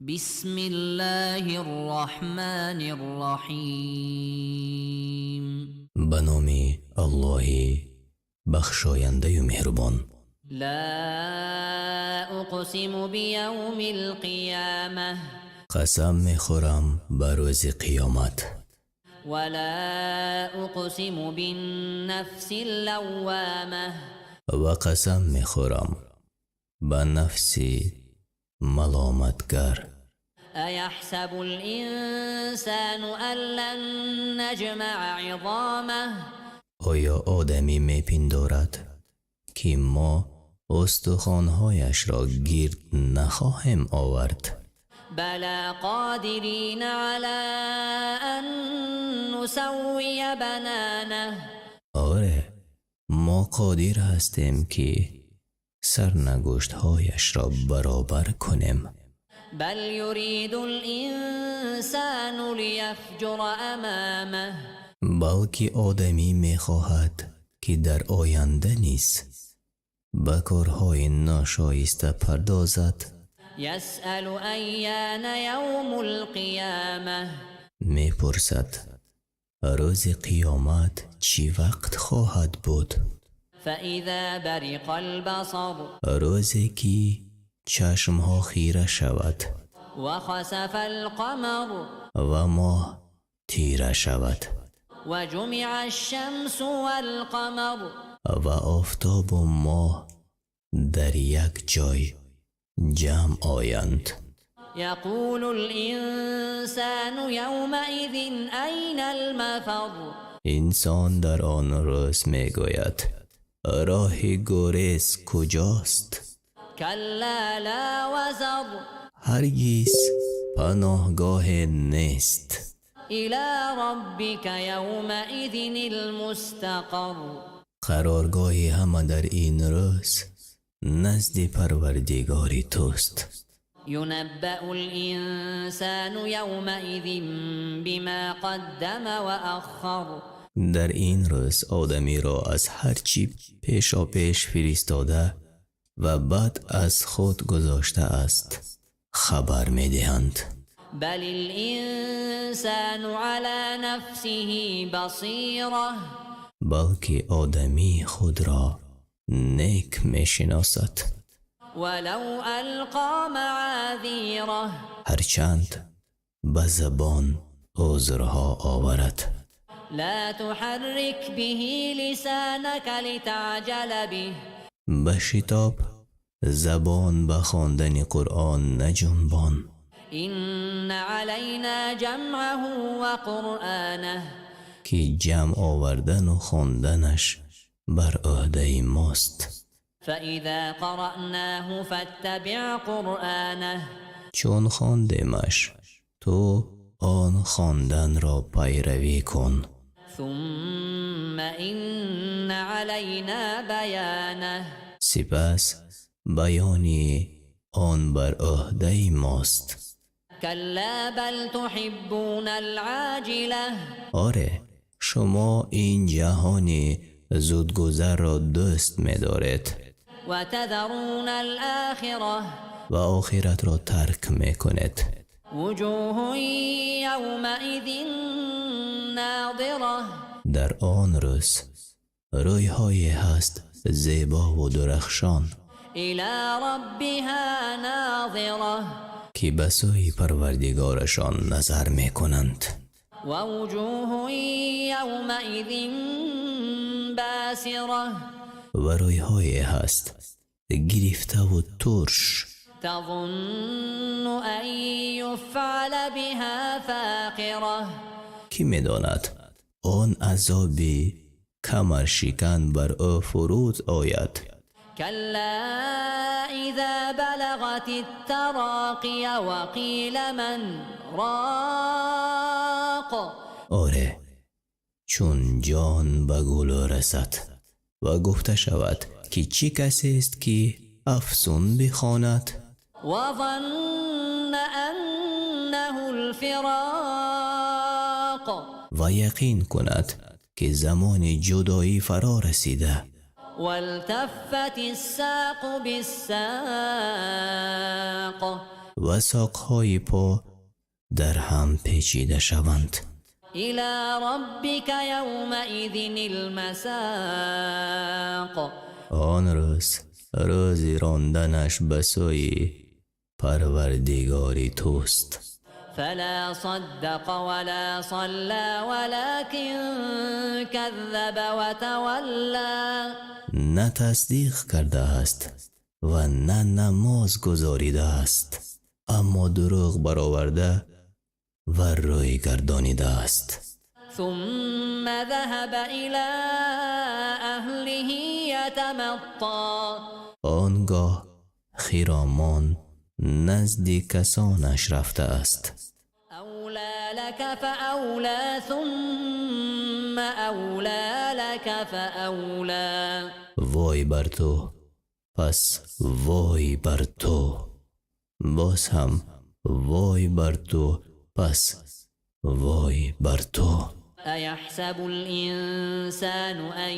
بسم الله الرحمن الرحیم. به نام الله بخشاینده و مهربان. لا اقسم بیوم القیامه، قسم میخورم به روز قیامت. ولا اقسم بالنفس اللوامه، و قسم میخورم به نفس ملامتگر. ایحسب الانسان ان لن نجمع عظامه، آیا آدمی میپندارد که ما استخوانهایش را گرد نخواهیم آورد؟ بلا قادرین علی ان نسوی بنانه، آره، ما قادر هستیم که سرنگشتهایش را برابر کنیم. بل یرید الانسان لیفجر امامه، بلکه آدمی میخواهد که در آینده نیز به کارهای ناشایسته پردازد. یسأل ایان یوم القیامه، میپرسد روز قیامت چی وقت خواهد بود؟ فاذا برق البصر، روزی که چشمها خیره شود وخسف القمر، و ماه تیره شود و جمع الشمس والقمر، و آفتاب و ماه در یک جای جمع آیند. یقول الانسان یومئذ این المفر، انسان در آن روز میگوید راه گریز کجاست؟ کلا لا وزر، هرگز پناهگاه نیست. الى ربک یومئذ المستقر، قرارگاه همه در این روز نزد پروردگار توست. ینبأ الانسان یومئذ بما قدم واخر، در این روز آدمی را از هر چی پیشا پیش فرستاده و بعد از خود گذاشته است خبر میدهند. بل الانسان علی نفسه بصیره، بلکه آدمی خود را نیک میشناسد، ولو القى معاذیره، هرچند به زبان عذرها آورد. لا تحرك به لسانك لتعجل به، به شتاب زبان به خواندن قرآن نجنبان. إن علينا جمعه وقرآنه، که جمع آوردن و خواندنش بر عهده ماست. فإذا قرأناه فاتبع قرآنه، چون خواندیمش تو آن خواندن را پیروی کن. ثم إن علينا بيانه، سپس بیانی آن بر عهده ماست. كلا بل تحبون العاجله، آره، شما این جهان زودگذر را دوست می‌دارید وتذرون الآخرة، و آخرت را ترک میکنید. وجوه يومئذ ناظرة، در آن روز روی‌های هست زیبا و درخشان إلى ربها ناظرة، که به سوی پروردگارشان نظر میکنند. ووجوه يومئذ باسرة، و روی‌های هست گرفته و ترش تظن أن يفعل بها فاقرة، کی میداند آن عذابی کمر شکن بر او فرود آید. كلا إذا بلغت التراقي وقيل من راق، آره، چون جان به گلو رسد و گفته شود که چی کسی است که افسون بخواند وظن أنه الفراق، و یقین کند که زمان جدایی فرا رسیده. والتفت الساق بالساق، و ساقهای پا در هم پیچیده شوند. إلى ربك يومئذ المساق آن روزی راندنش به سوی پروردگاری توست. فلا صدق ولا صلى ولكن كذب وتولى نه تصدیق کرده است و نه نماز گزاریده است، اما دروغ برآورده و روی گردانیده است. ثم ذهب إلى أهله يتمطى آنگاه خرامان نزد کسانش رفته است. أولى لك فأولى ثم أولى لك فأولى وای بر تو، پس وای بر تو، باز هم وای بر تو، پس وای بر تو. أيحسب الإنسان أن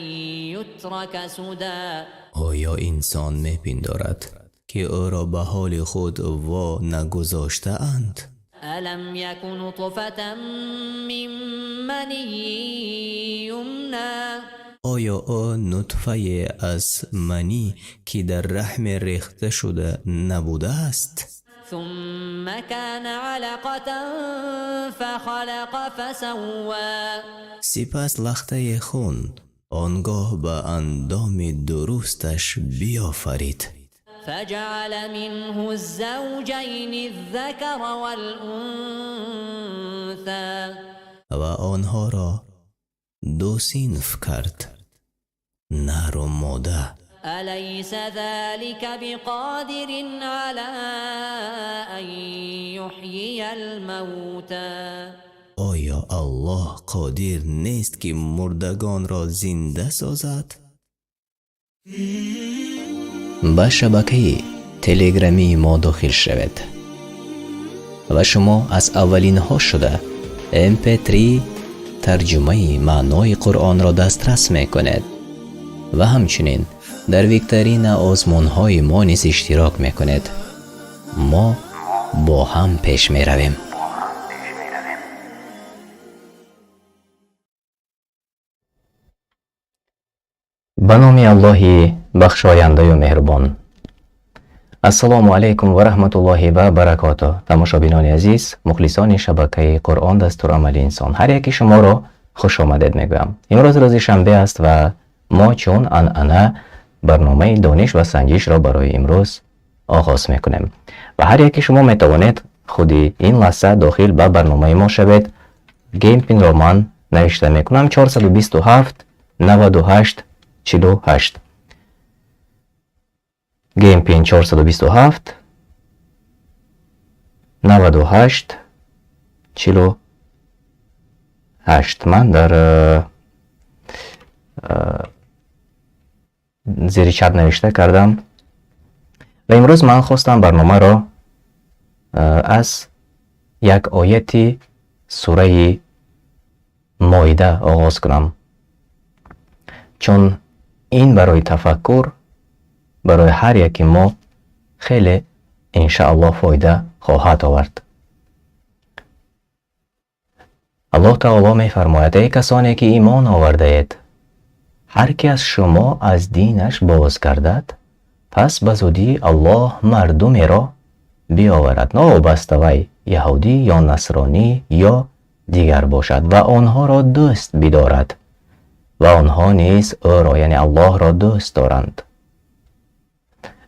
يترك سدى آیا انسان میپندارد که او را به حال خود وا نگذاشته اند؟ ألم يك نطفة من مني يمنى آیا او نطفه از منی که در رحم ریخته شده نبوده است؟ ثم كان علقة فخلق فسوى سپس لخته خون آنگاه به اندام درستش بیافرید. فجعل منه الزوجين الذكر والأنثى و آنها را دو صنف کرد، نر و ماده. أليس ذلك بقادر على أن يحيي الموتى آیا الله قادر نیست که مردگان را زنده سازد؟ به شبکه تلگرامی ما داخل شوید و شما از اولین ها شده MP3 ترجمه معنای قرآن را دسترس میکنید و همچنین در ویکتورین آزمون های ما نیز اشتراک میکنید. ما با هم پیش میرویم. به نام الله بخشاینده و مهربان. السلام علیکم و رحمت الله و برکاته. تماشابینان عزیز، مخلصان شبکه قرآن دستورالعمل انسان، هر یکی شما را خوش آمدید میگویم. امروز روز شنبه است و ما چون عنعنه برنامه دانش و سنجش را برای امروز آغاز میکنیم و هر یکی شما میتوانید خودی این لحظه داخل به برنامه ما شوید. گیم پین را من نوشته میکنم 427 98 48. گیم پین 427 98 48. من در زیر چت نوشته کردم و امروز من خواستم برنامه را از یک آیتی سوره مائده آغاز کنم، چون این برای تفکر برای هر یکی ما خیلی انشاءالله فایده خواهد آورد. الله تعالی می فرماید: ای کسانی که ایمان آورده اید، هر کی از شما از دینش باز گردد، پس بزودی الله مردمی را بیاورد، نه وابسته وی یهودی یا نصرانی یا دیگر باشد، و آنها را دوست بدارد و آنها نیز او را یعنی الله را دوست دارند.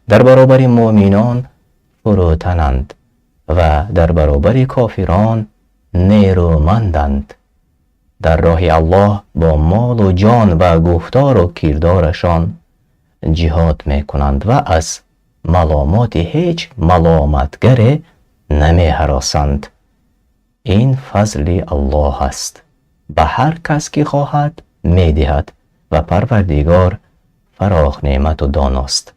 در برابر مؤمنان فروتنند و در برابر کافران نیرومندند. در راه الله با مال و جان و گفتار و کردارشان جهاد میکنند و از ملامات هیچ ملامتگر نمی هراسند. این فضل الله است، به هر کس که خواهد میدهد و پروردگار فراخ نعمت و داناست.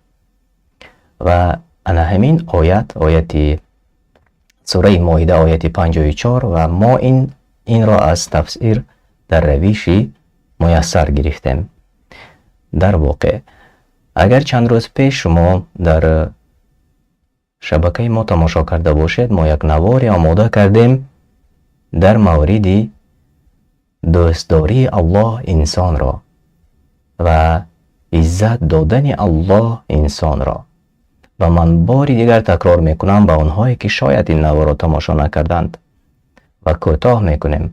و انا همین آیت سوره مائده آیت 54 و ما این را از تفسیر در روشی میسر گرفتیم. در واقع اگر چند روز پیش شما در шабакаи мо тамошо карда бошед, мо як наворе омода кардем дар мавриди дӯстдории Аллоҳ инсонро ва иззат додани Аллоҳ инсонро. ва ман бори дигар такрор мекунам ба онҳое ки шояд ин наворро тамошо накарданд ва кӯтоҳ мекунем.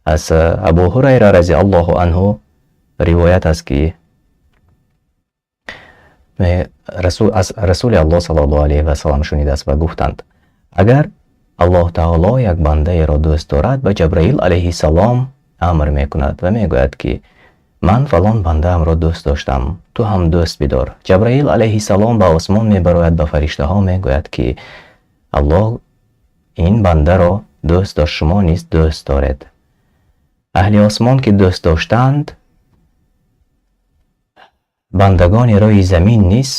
аз Абу Ҳурайра рази Аллоҳу анҳу ривоят аст ки аз расули Аллоҳ саллаллоҳу алайҳи ва саллам шунидааст ва гуфтанд: агар Аллоҳ таоло як бандаеро дӯст дорад, ба Ҷабраил алайҳиссалом амр мекунад ва мегӯяд ки ман фалон бандаамро дӯст доштам, ту ҳам дӯст бидор. Ҷабраил алайҳиссалом ба осмон мебарояд, ба фариштаҳо мегӯяд ки Аллоҳ ин бандаро дӯст дошт, шумо низ дӯст доред. аҳли осмон ки дӯст доштанд, бандагони рӯи замин низ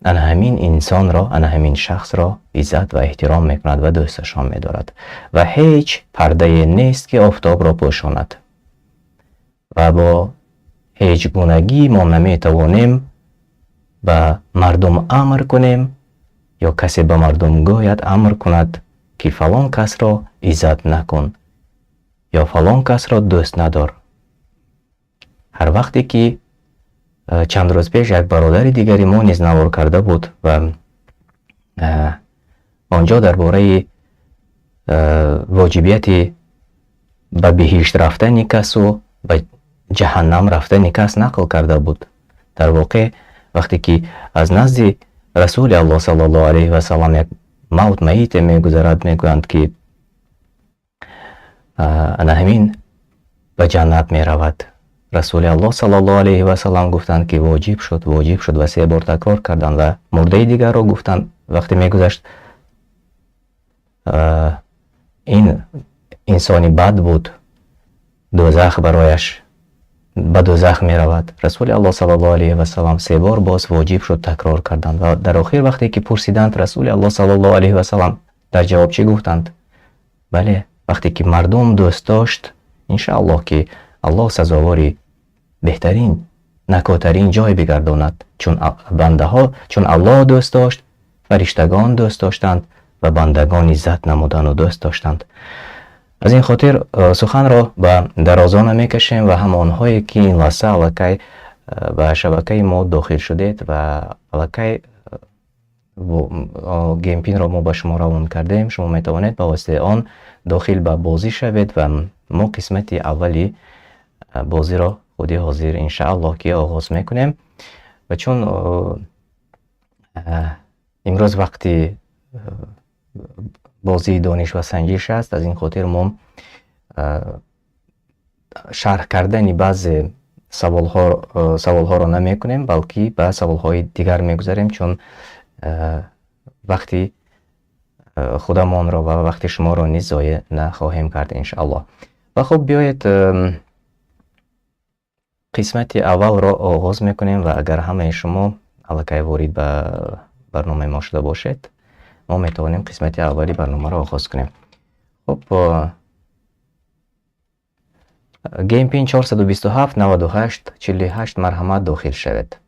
ана ҳамин инсонро, ана ҳамин шахсро иззат ва эҳтиром мекунад ва дӯсташон медорад ва ҳеҷ пардае нест ки офтобро пӯшонад ва бо ҳеҷ гунагӣ мо наметавонем ба мардум амр кунем ё касе ба мардум гӯяд амр кунад ки фалон касро иззат накун ё фалон касро дӯст надор. ҳар вақте ки чанд рӯз пеш як бародари дигари мо низ навор карда буд ва онҷо дар бораи воҷибияти ба биҳишт рафтани касу ба ҷаҳаннам рафтани кас нақл карда буд. дар воқеъ вақте ки аз назди расули Аллоҳ саллаллоҳу алайҳи ва саллам як мавт маите мегузарад, мегӯянд ки ана ҳамин ба ҷаннат меравад. расули Аллоҳ саллаллоҳу алайҳи ва саллам гуфтанд ки воҷиб шуд ва 3 бор такрор карданд ва мурдаи дигарро гуфтанд вақте мегузашт ин инсони бад буд, дӯзах барояш ба дӯзах меравад. расули Аллоҳ саллаллоҳу алайҳи ва саллам 3 бор боз воҷиб шуд такрор карданд ва дар охир вақте ки пурсиданд расули Аллоҳ саллаллоҳу алайҳи ва саллам дар ҷавоб чӣ гуфтанд? бале, вақте ки мардум дӯст дошт, иншааллоҳ ки Аллоҳ сазовори беҳтарин, накӯтарин ҷой бигардонад. чун Аллоҳ дӯст дошт, фариштагон дӯст доштанд ва бандагон иззат намудану дӯст доштанд. аз ин хотир суханро ба дарозона мекашем ва ҳамонҳое ки ин лаҳза аллакай ба шабакаи мо дохил шудед ва аллакай геймпинро мо ба шумо равон кардем, шумо метавонед ба воситаи он дохил ба бозӣ шавед ва мо қисмати аввали бозиро худи ҳозир иншааллоҳ ки оғоз мекунем. ва чун имрӯз вақти бозии дониш ва санҷиш аст, аз ин хотир мо шарҳ кардани баъзе саволҳоро намекунем, балки ба саволҳои дигар мегузарем, чун вақти худамонро ва вақти шуморо низ зоя нахоҳем кард иншааллоҳ. ва хуб, биёед қисмати аввалро оғоз мекунем ва агар ҳамаи шумо аллакай ворид ба барномаи мо шуда бошед, мо метавонем қисмати аввали барномаро оғоз кунем. хуб, геймпин 427 98 48 марҳамат дохил шавед.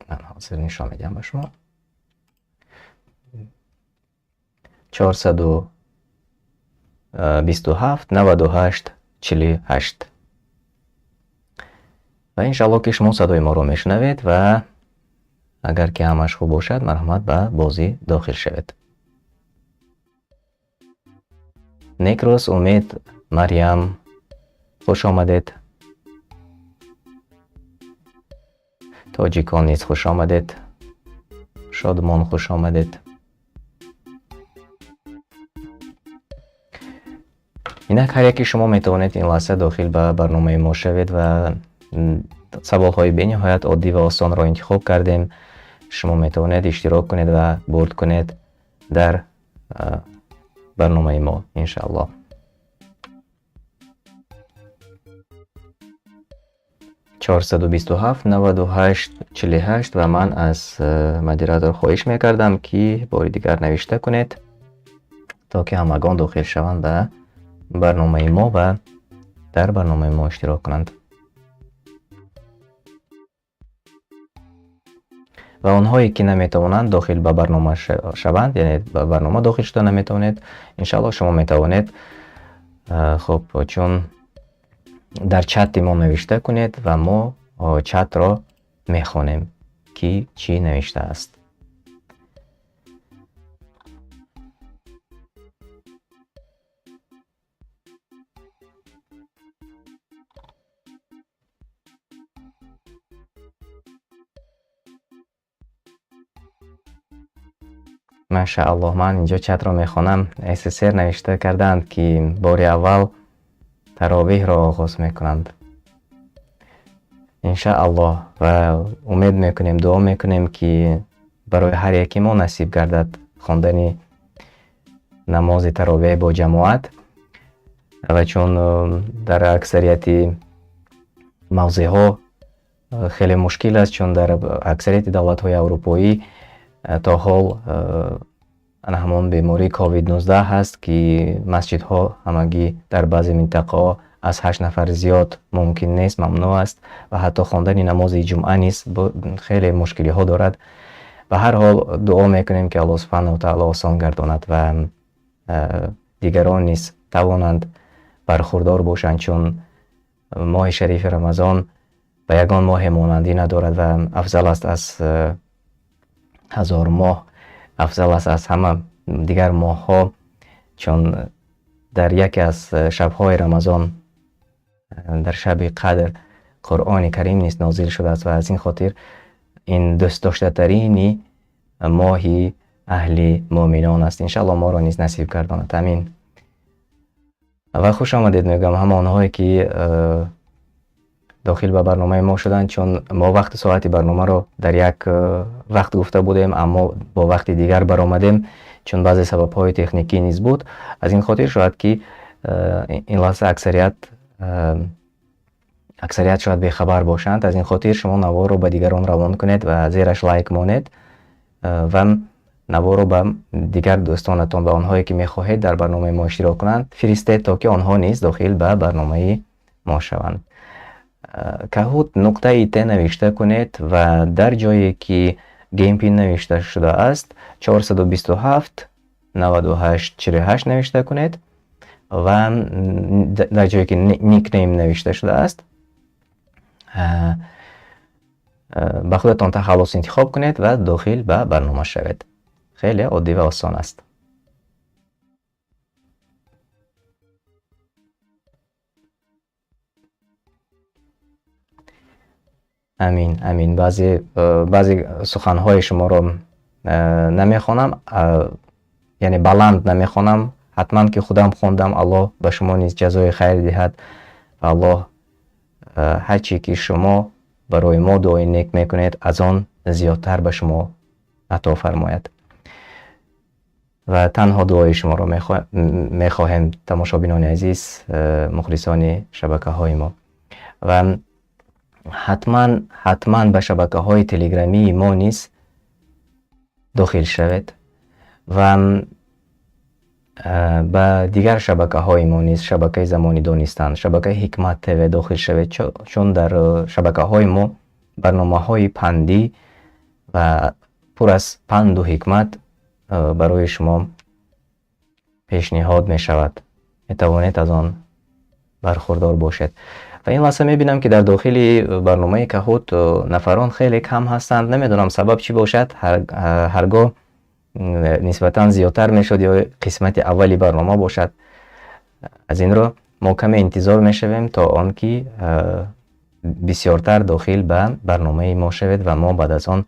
ман ҳозир нишон медиҳам ба шумо. 427 98 48 ва иншааллоҳ ки шумо садои моро мешунавед ва агар ки ҳамаш хуб бошад, марҳамат ба бозӣ дохил шавед. некрӯз, умед, Марьям, хуш омадед. тоҷикон низ хуш омадед. шодмон хуш омадед. инак ҳар яки шумо метавонед ин лаҳза дохил ба барномаи мо шавед ва саволҳои бениҳоят оддӣ ва осонро интихоб кардем. шумо метавонед иштирок кунед ва бурд кунед дар барномаи мо иншааллоҳ. чорсаду бисту ҳафт наваду ҳашт чилу ҳашт ва ман аз модератор хоҳиш мекардам ки бори дигар навишта кунед, то ки ҳамагон дохил шаванд ба барномаи мо ва дар барномаи мо иштирок кунанд. و اونهایی که نمیتوانند داخل به برنامه شوند، یعنی به برنامه داخل شده نمیتوانید، انشالله شما میتوانید خب چون در چت ما نوشته کنید و ما چت را میخوانیم که چی نوشته است. ماشاءالله من اینجا چت را میخوانم. SSR نوشته کردند که بار اول تراویح را آغاز میکنند. انشاءالله و امید میکنیم، دعا میکنیم که برای هر یکی ما نصیب گردد خواندن نماز تراویح با جماعت. و چون در اکثریت موضع ها خیلی مشکل است، چون در اکثریت دولت های اروپایی تا حال همون بیماری کووید 19 هست که مسجد ها همگی در بعضی منطقه از 8 نفر زیاد ممکن نیست، ممنوع است و حتی خواندن نماز جمعه نیست، خیلی مشکلی ها دارد. به هر حال دعا میکنیم که الله سبحانه و تعالی آسان گرداند و دیگران نیز توانند برخوردار باشند، چون ماه شریف رمضان به یگان ماه مانندی ندارد و افضل است از هزار ماه، افضل است از همه دیگر ماه ها، چون در یکی از شبهای رمضان در شب قدر قرآن کریم نیست نازل شده است و از این خاطر این دوست داشته ترین ماه اهل مؤمنان است. انشالله ما را نیز نصیب گرداند. امین. و خوش آمدید میگم همه آنهایی که داخل به برنامه ما شدن، چون ما وقت ساعت برنامه رو در یک وقت گفته بودیم اما با وقت دیگر برآمدیم چون بعضی سبب های تکنیکی نیز بود. از این خاطر شاید که این لحظه اکثریت شاید به خبر باشند. از این خاطر شما نوا رو به دیگران روان کنید و زیرش لایک مانید و نوا رو به دیگر دوستانتان، به آنهایی که میخواهید در برنامه ما اشتراک کنند فرستید تا که آنها نیز داخل به برنامه ما شوند. کهوت نقطه ای نوشته کنید و در جایی که گیم پین نوشته شده است 427 98 48 نوشته کنید و در جایی که نیک نیم نوشته شده است به خودتان تخلص انتخاب کنید و داخل به برنامه شوید. خیلی عادی و آسان است. امین. بعضی سخنهای شما رو نمیخوانم، یعنی بلند نمیخوانم، حتما که خودم خوندم. الله به شما نیز جزای خیر دهد و الله هرچی که شما برای ما دعای نیک میکنید از آن زیادتر به شما عطا فرماید. و تنها دعای شما رو میخواهیم تماشابینان عزیز، مخلصان شبکه های ما، و حتما به شبکه های تلگرامی ما نیز داخل شوید و به دیگر شبکه های ما نیز، شبکه زمانی دانستن، شبکه حکمت تیوی داخل شوید، چون در شبکه های ما برنامه های پندی و پر از پند و حکمت برای شما پیشنهاد می شود. می توانید از آن برخوردار باشید. و این لحظه می بینم که در داخل برنامه کهوت نفران خیلی کم هستند. نمیدونم سبب چی باشد. هرگاه نسبتا زیادتر می شد یا قسمت اولی برنامه باشد. از این رو ما کمی انتظار می شویم تا آنکه بسیارتر داخل به برنامه ما شود و ما بعد از آن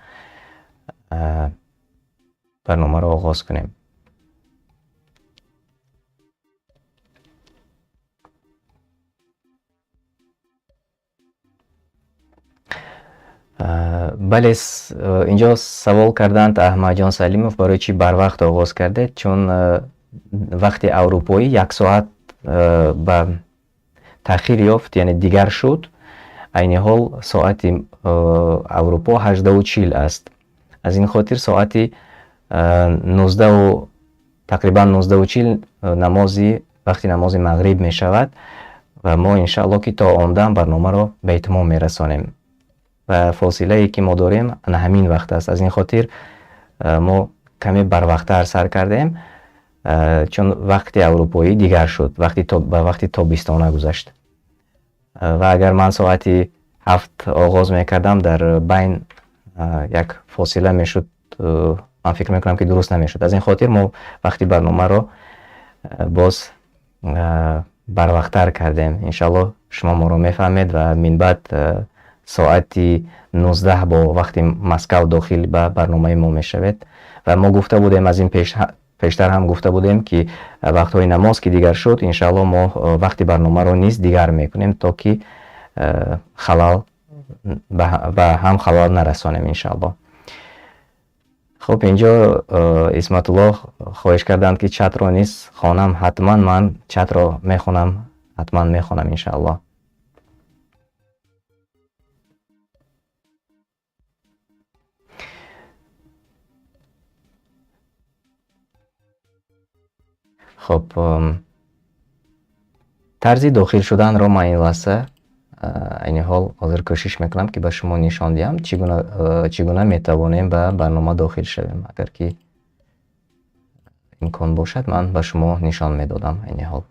برنامه را آغاز کنیم. بله، اینجا سوال کردند احمد جان سلیموف برای چی بر وقت آغاز کرده؟ چون وقت اروپایی 1 ساعت به تأخیر یافت، یعنی دیگر شد. این حال ساعت اروپا 18:40 است. از این خاطر ساعت 19 تقریبا 19:40 وقتی نماز مغرب می شود و ما انشاءالله که تا آن دم برنامه را به اتمام می رسانیم. و فاصله که ما داریم همین وقت است. از این خاطر ما کمی بروقتر سر کردیم، چون وقت اروپایی دیگر شد، وقتی تابستانه گذشت. و اگر من ساعتی 7 آغاز میکردم در بین یک فاصله میشد، من فکر میکنم که درست نمیشد. از این خاطر ما وقتی برنامه رو باز بروقتر کردیم. انشالله شما ما رو میفهمید و من بعد ساعتی 19 با وقت مسکو داخل به برنامه ما میشود. و ما گفته بودیم، از این پیشتر هم گفته بودیم که وقتهای نماز که دیگر شد انشالله ما وقتی برنامه رو نیز دیگر میکنیم تا که خلال به هم خلال نرسانیم انشالله. خب اینجا اسمت الله خواهش کردند که چت رو نیست خوانم. حتما من چت رو میخونم، حتما میخونم انشالله. خب طرز داخل شدن رو من این لحظه این حال حاضر کوشش میکنم که به شما نشان دهم چگونه میتوانیم به برنامه داخل شویم. اگر که امکان باشد من به شما نشان میدادم این حال.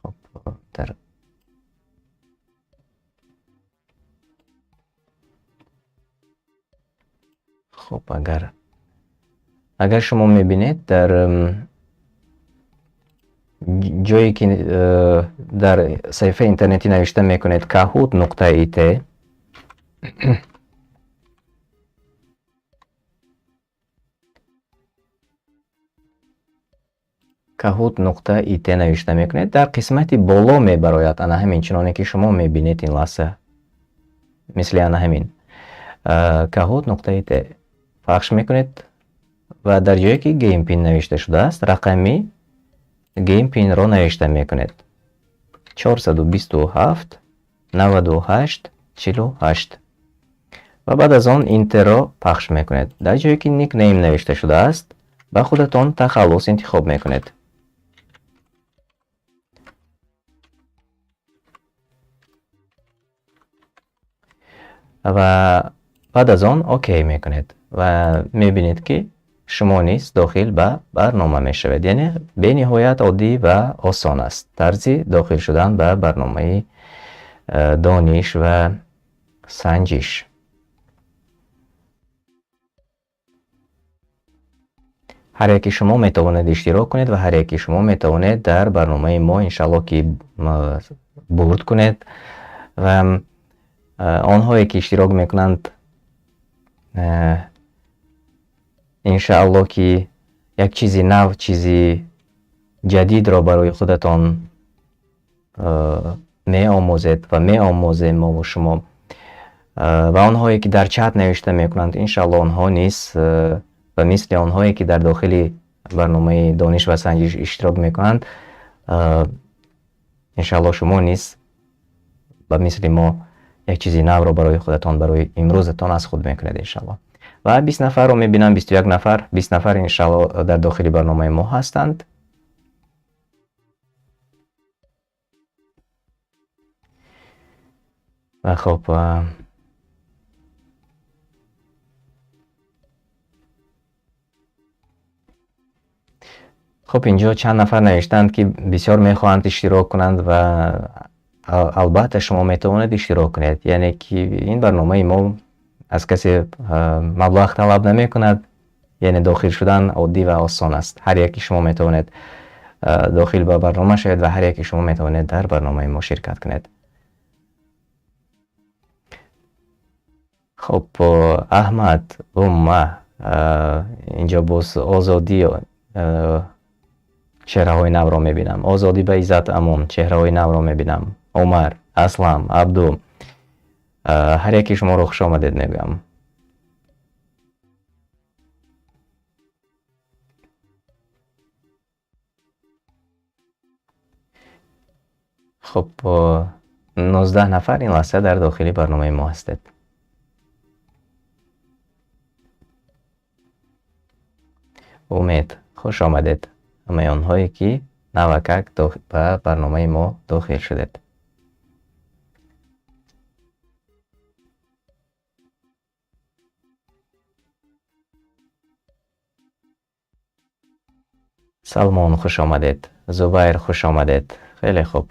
خب خب اگر شما میبینید در جایی که در صفحه اینترنتی نوشته میکنید kahoot.it kahoot.it نوشته میکنید، در قسمت بالا میبراید انا همین چنانه که شما میبینید این لحظه، مثل انا همین kahoot.it پخش میکنید و در جایی که گیم پین نوشته شده است رقمی گیم پین رو نوشته میکنید 427 98 48 و بعد از آن اینتر رو پخش میکنید. در جایی که نیک نیم نوشته شده است به خودتان تخلص انتخاب میکنید و بعد از آن اوکی میکنید و میبینید که شما نیز داخل به برنامه می شود. یعنی به نهایت عادی و آسان است طرز داخل شدن به برنامه دانش و سنجش. هر یکی شما می توانید اشتراک کنید و هر یکی شما می توانید در برنامه ما انشالله که بورد کنید و آنهایی که اشتراک میکنند انشاءالله که یک چیزی نو، چیزی جدید را برای خودتان می آموزید و می آموزیم ما و شما. و آنهایی که در چت نوشته میکنند انشاءالله آنها نیست و مثل آنهایی که در داخل برنامه دانش و سنجش اشتراک میکنند انشاءالله شما نیست و مثل ما یک چیزی نو را برای خودتان، برای امروزتان از خود میکنید انشاءالله. و 20 نفر رو میبینم، 21 نفر، 20 نفر انشاءالله در داخل برنامه ما هستند. و خب اینجا چند نفر نوشتند که بسیار میخواهند اشتراک کنند و البته شما میتوانید اشتراک کنید. یعنی که این برنامه ما از کسی مبلغ طلب نمی کند، یعنی داخل شدن عادی و آسان است. هر یکی شما میتوانید داخل به برنامه شوید و هر یکی شما میتوانید در برنامه ما شرکت کنید. خب احمد اینجا باز آزادی چهره های نو را میبینم. آزادی به عزت امان چهره های نو را میبینم. عمر، اسلم، عبدو، هر یکی شما رو خوش آمدید میگم. خب 19 نفر این لحظه در داخل برنامه ما هستید. امید خوش آمدید همه آنهایی که نوکک به برنامه ما داخل شدید. سلمان خوش آمدید. زبیر خوش آمدید. خیلی خوب.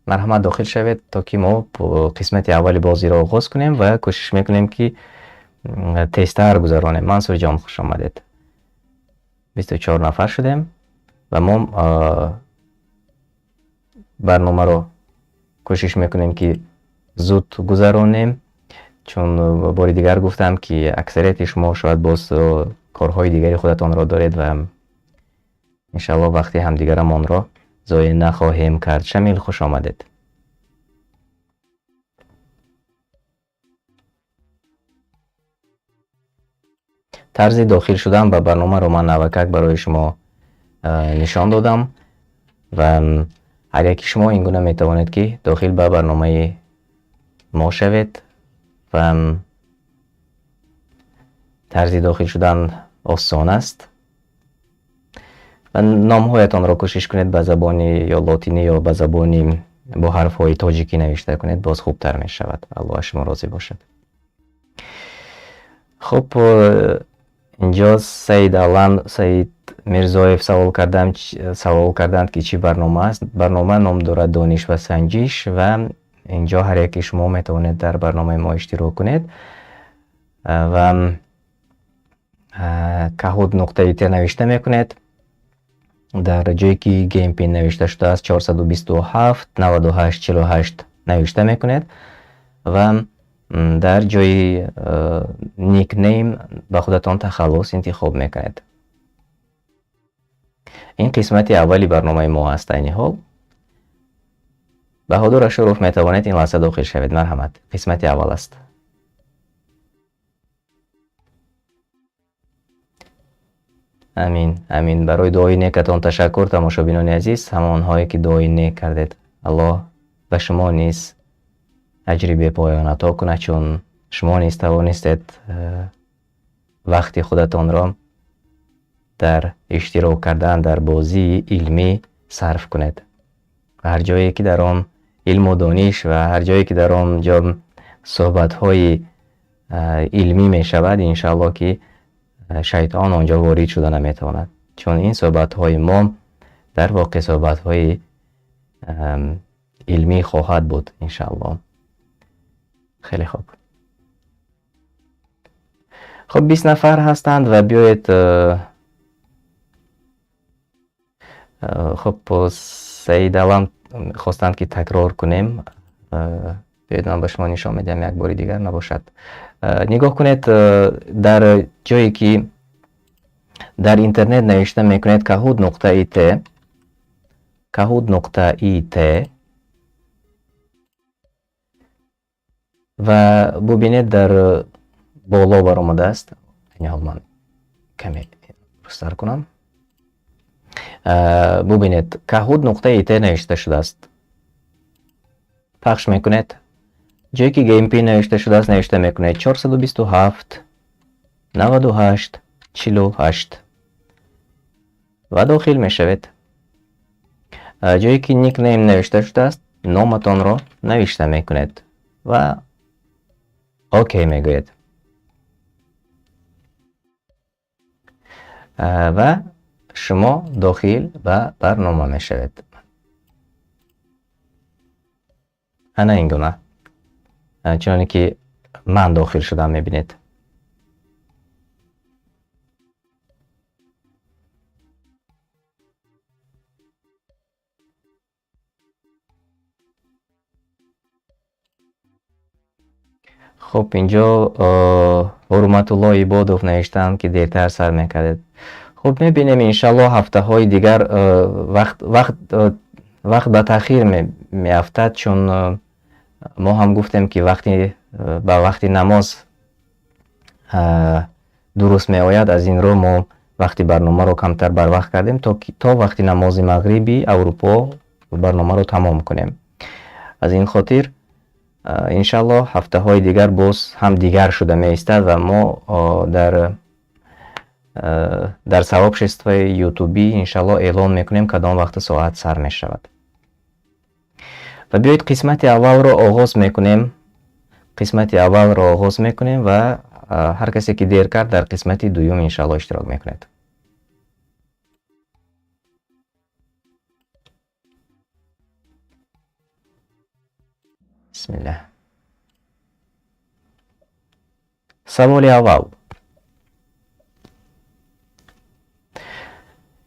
مرحمت داخل شوید تا که ما قسمت اولی بازی را آغاز کنیم و کوشش میکنیم که تستر گذرانیم. منصور جان خوش آمدید. 24 نفر شدیم و ما برنامه رو کوشش میکنیم که زود گذرانیم، چون بار دیگر گفتم که اکثریت شما شاید باز کارهای دیگری خودتان را دارید و انشاءالله وقتی همدیگرمان را ضایع نخواهیم کرد. شمیل خوش آمدید. طرز داخل شدن به برنامه رو من نوکک برای شما نشان دادم و هر یکی شما این گونه میتوانید که داخل به برنامه ما شوید و طرز داخل شدن آسان است و نام هایتان را کوشش کنید به زبان یا لاتینی یا به زبانی با حرف های تاجیکی نوشته کنید، باز خوبتر می شود. الله شما راضی باشد. خب اینجا سید میرزایف سوال کردند که چی برنامه است. برنامه نام دارد دانش و سنجش و اینجا هر یکی شما میتوانید در برنامه ما اشتراک کنید و کهود نقطه ت نوشته میکنید. در جایی که گیم پین نوشته شده است 427 98 48 نوشته میکنید و در جای نیک نیم به خودتان تخلص انتخاب میکنید. این قسمت اولی برنامه ما است. این حال بهادر شرف میتوانید این لحظه داخل شوید. مرحمت. قسمت اول است. امین. برای دعای نیکتان تشکر تماشابینان عزیز، همان هایی که دعای نیک کردید. الله به شما نیز اجری به پایان عطا کنه، چون شما نیز توانستید وقتی خودتان را در اشتراک کردن در بازی علمی صرف کنید. هر جایی که در آن علم و دانش و هر جایی که در آن جا صحبت های علمی می شود، انشاءالله که شیطان آنجا وارد شده نمیتواند، چون این صحبت های ما در واقع صحبت های علمی خواهد بود انشاءالله. خیلی خوب. خب 20 نفر هستند و بیایید خب سعید الان خواستند که تکرار کنیم. بیایید من به شما نشان میدم یک بار دیگر نباشد. نگاه کنید در جایی که در اینترنت نوشته میکنید کهود نقطه ای و ببینید در بالا برآمده است. این حال من کمی بستر کنم. ببینید کهود نقطه ای نوشته شده است. پخش میکنید. جایی که گیم پین نوشته شده است نوشته میکنید 427 98 48 و داخل میشوید. جایی که نیک نیم نوشته شده است نامتان را نوشته میکنید و اوکی میگوید و شما داخل به برنامه میشوید. انا این گونه چون که من داخل شدم میبینید. خب اینجا حرمت الله عبادوف نوشتن که دیرتر سر میکردید. خب میبینیم انشالله هفته های دیگر وقت به تاخیر میافتد، چون ما هم گفتیم که وقتی با وقتی نماز درست می آید، از این رو ما وقتی برنامه رو کمتر بر وقت کردیم تا وقتی نماز مغربی اروپا برنامه رو تمام کنیم. از این خاطر انشالله هفته های دیگر باز هم دیگر شده می ایستد و ما در ثواب شستوی یوتیوبی انشالله اعلان میکنیم کدام وقت ساعت سر می شود. و بیایید قسمت اول رو آغاز میکنیم و هر کسی که دیر کرد در قسمت دوم انشاءالله اشتراک میکنید. بسم الله. سوال اول: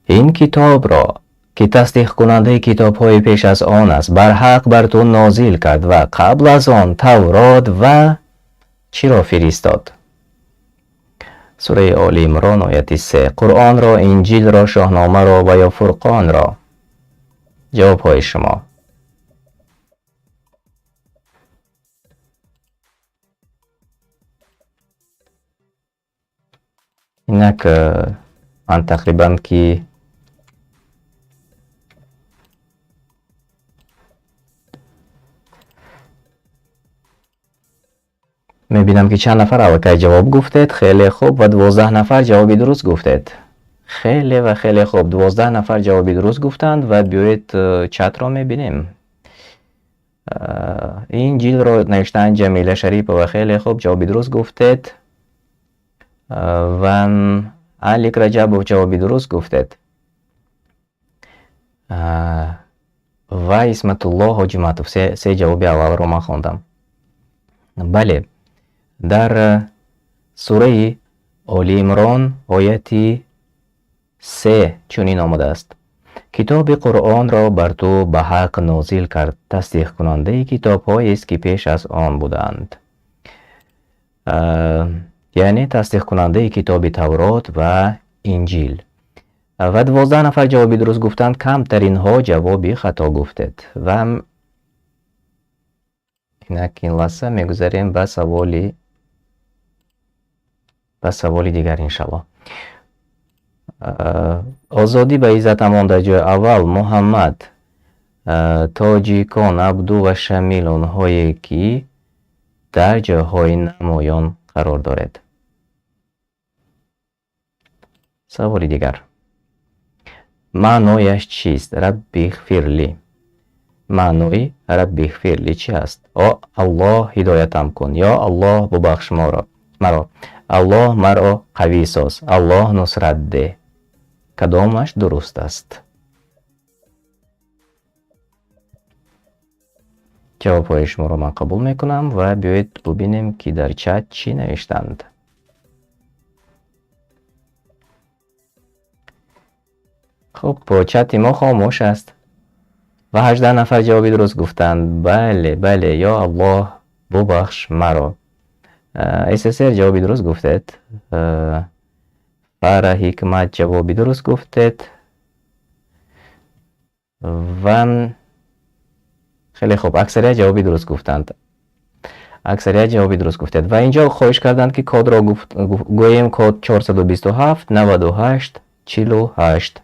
این کتاب را که تصدیق کننده کتاب های پیش از آن است بر حق بر تو نازل کرد و قبل از آن تورات و چی را فرستاد؟ سوره آل عمران آیت 3. قرآن را، انجیل را، شاهنامه را و یا فرقان را؟ جواب های شما. اینک من تقریبا که میبینم که چند نفر اوکی جواب گفتید. خیلی خوب. و 12 نفر جوابی درست گفتید. خیلی و خیلی خوب. 12 نفر جوابی درست گفتند و بیایید چت را میبینیم. این انجیل را نوشتن جمیله شریف و خیلی خوب جوابی درست گفتید. و علیک رجب جوابی درست گفتید. و اسمت الله حاجمتوف سه جوابی اول رو من خوندم. بله، در سوره آل عمران آیت 3 چنین آمده است: کتاب قرآن را بر تو به حق نازل کرد، تصدیق کننده کتاب هایی است که پیش از آن بودند. یعنی تصدیق کننده کتاب تورات و انجیل. و 12 نفر جوابی درست گفتند. کمترین ها جوابی خطا گفتید. و این لحظه میگذاریم به سوالی دیگر انشالله. آزادی به عزت امان. در جای اول محمد تاجیکان عبدو و شمیل آنهایی که در جاهای نمایان قرار دارد. سوالی دیگر: معنایش چیست؟ ربی اغفر لی. معنای ربی اغفر لی چی است؟ الله هدایتم کن، یا الله ببخش مرا، الله مرا قوی ساز، الله نصرت ده. کدامش درست است؟ جوابهای شما را من قبول میکنم و بیایید ببینیم که در چت چی نوشتند. خب با چت ما خاموش است و 18 نفر جوابی درست گفتند. بله یا الله ببخش مرا. SSR جوابی درست گفتید. فرا حکمت جوابی درست گفتید. و خیلی خوب، اکثریت جوابی درست گفتند. و اینجا خواهش کردند که کد را گوییم. کد 427 98 48.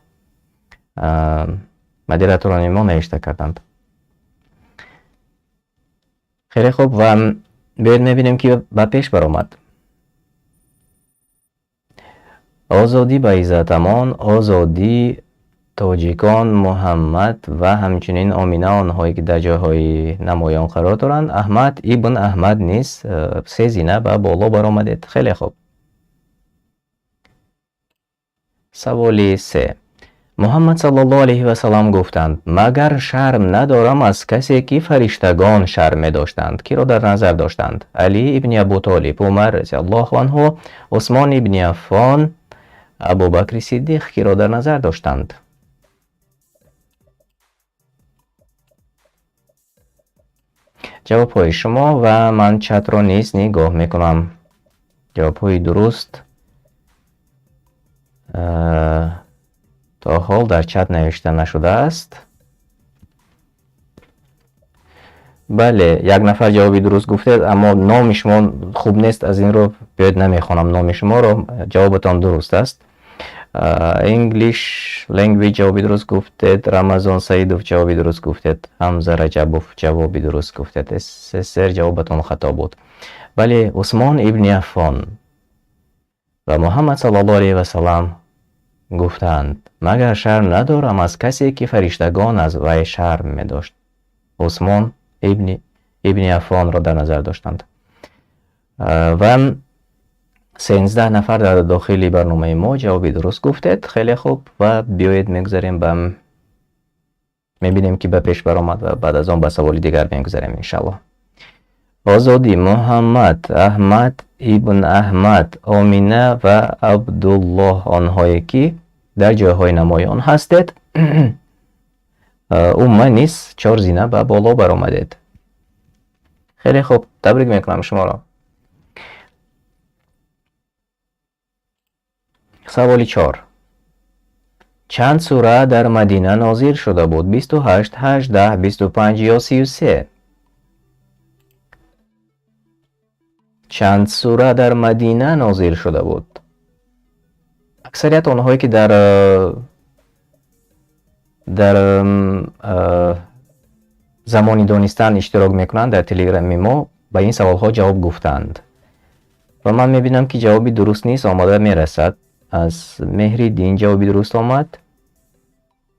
مدیراتوران ما نوشته کردند. خیلی خوب. و بیاید میبینیم که به پیش برآمد. آزادی به عزت امان. آزادی تاجیکان محمد و همچنین آمینه آنهایی که در جاهای نمایان قرار دارند. احمد ابن احمد نیست. 3 زینه به بالا برآمدید. خیلی خوب. سوال 3: محمد صلی الله علیه و سلام گفتند مگر شرم ندارم از کسی که فرشتگان شرم داشتند. کی را در نظر داشتند؟ علی ابن ابو طالب، عمر رضی الله عنه، عثمان ابن عفان، ابوبکر صدیق. کی را در نظر داشتند؟ جواب های شما و من چت را نیز نگاه میکنم. جواب های درست تا حال در چت نوشته نشده است. بله، 1 نفر جوابی درست گفتید، اما نام شما خوب نیست، از این رو بیاید نمیخوانم نام شما رو. جوابتان درست است. انگلیش لنگویج جوابی درست گفتید. رمضان سعیدوف جوابی درست گفتید. حمزه رجبوف جوابی درست گفتید. سر جوابتان خطا بود. بله، عثمان ابن عفان و محمد صلی الله علیه و سلام گفتند مگر شرم ندارم از کسی که فرشتگان از وی شرم می داشت. عثمان ابن عفان را در نظر داشتند. و 13 نفر در داخل برنامه ما جوابی درست گفتید. خیلی خوب. و بیایید میگذاریم میبینیم که به پیش برآمد و بعد از آن به سوالی دیگر میگذاریم انشالله. آزادی، محمد، احمد ابن احمد، آمینه و عبدالله، آنهایی که در جایهای نمایان هستید. اومه نیست 4 زینه به بالا برآمدید. خیلی خوب، تبریک میکنم شما را. سوالی 4. چند سوره در مدینه نازل شده بود؟ 28، 18، 25 یا 33؟ چند سوره در مدینه نازل شده بود؟ اکثریت آنهایی که در زمانی دانستن اشتراک میکنند در تلگرام ما به این سوال ها جواب گفتند و من میبینم که جوابی درست نیست آماده میرسد. از مهری دین جوابی درست آمد،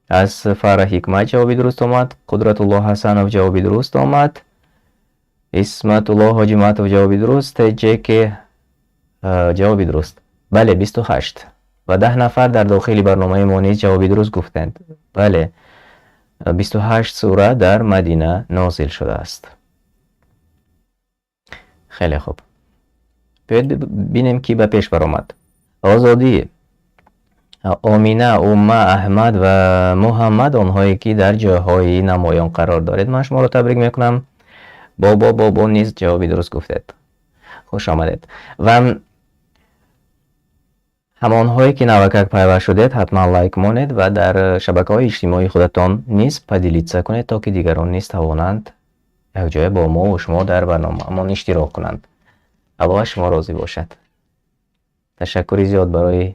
از فرح حکمت جوابی درست آمد، قدرت الله حسنов جوابی درست آمد، اسمت الله حاجمتov جوابی درست، جک جوابی درست. بله 28 و 10 نفر در داخل برنامه ما نیز جوابی درست گفتند. بله 28 سوره در مدینه نازل شده است. خیلی خوب، بیایید ببینیم کی به پیش برآمد. آزادی، آمینه، اومه، احمد و محمد، آنهایی که در جاهای نمایان قرار دارید. من شما را تبریک میکنم. بابا نیز جوابی درست گفتید. خوش آمدید. و همانهایی که نوکک پیوست شدید حتما لایک مانید و در شبکه‌های اجتماعی خودتان نیز پدیلیتسه کنید تا که دیگران نیز توانند یک جای با ما و شما در برنامه ما اشتراک کنند. الله شما راضی باشد. تشکری زیاد برای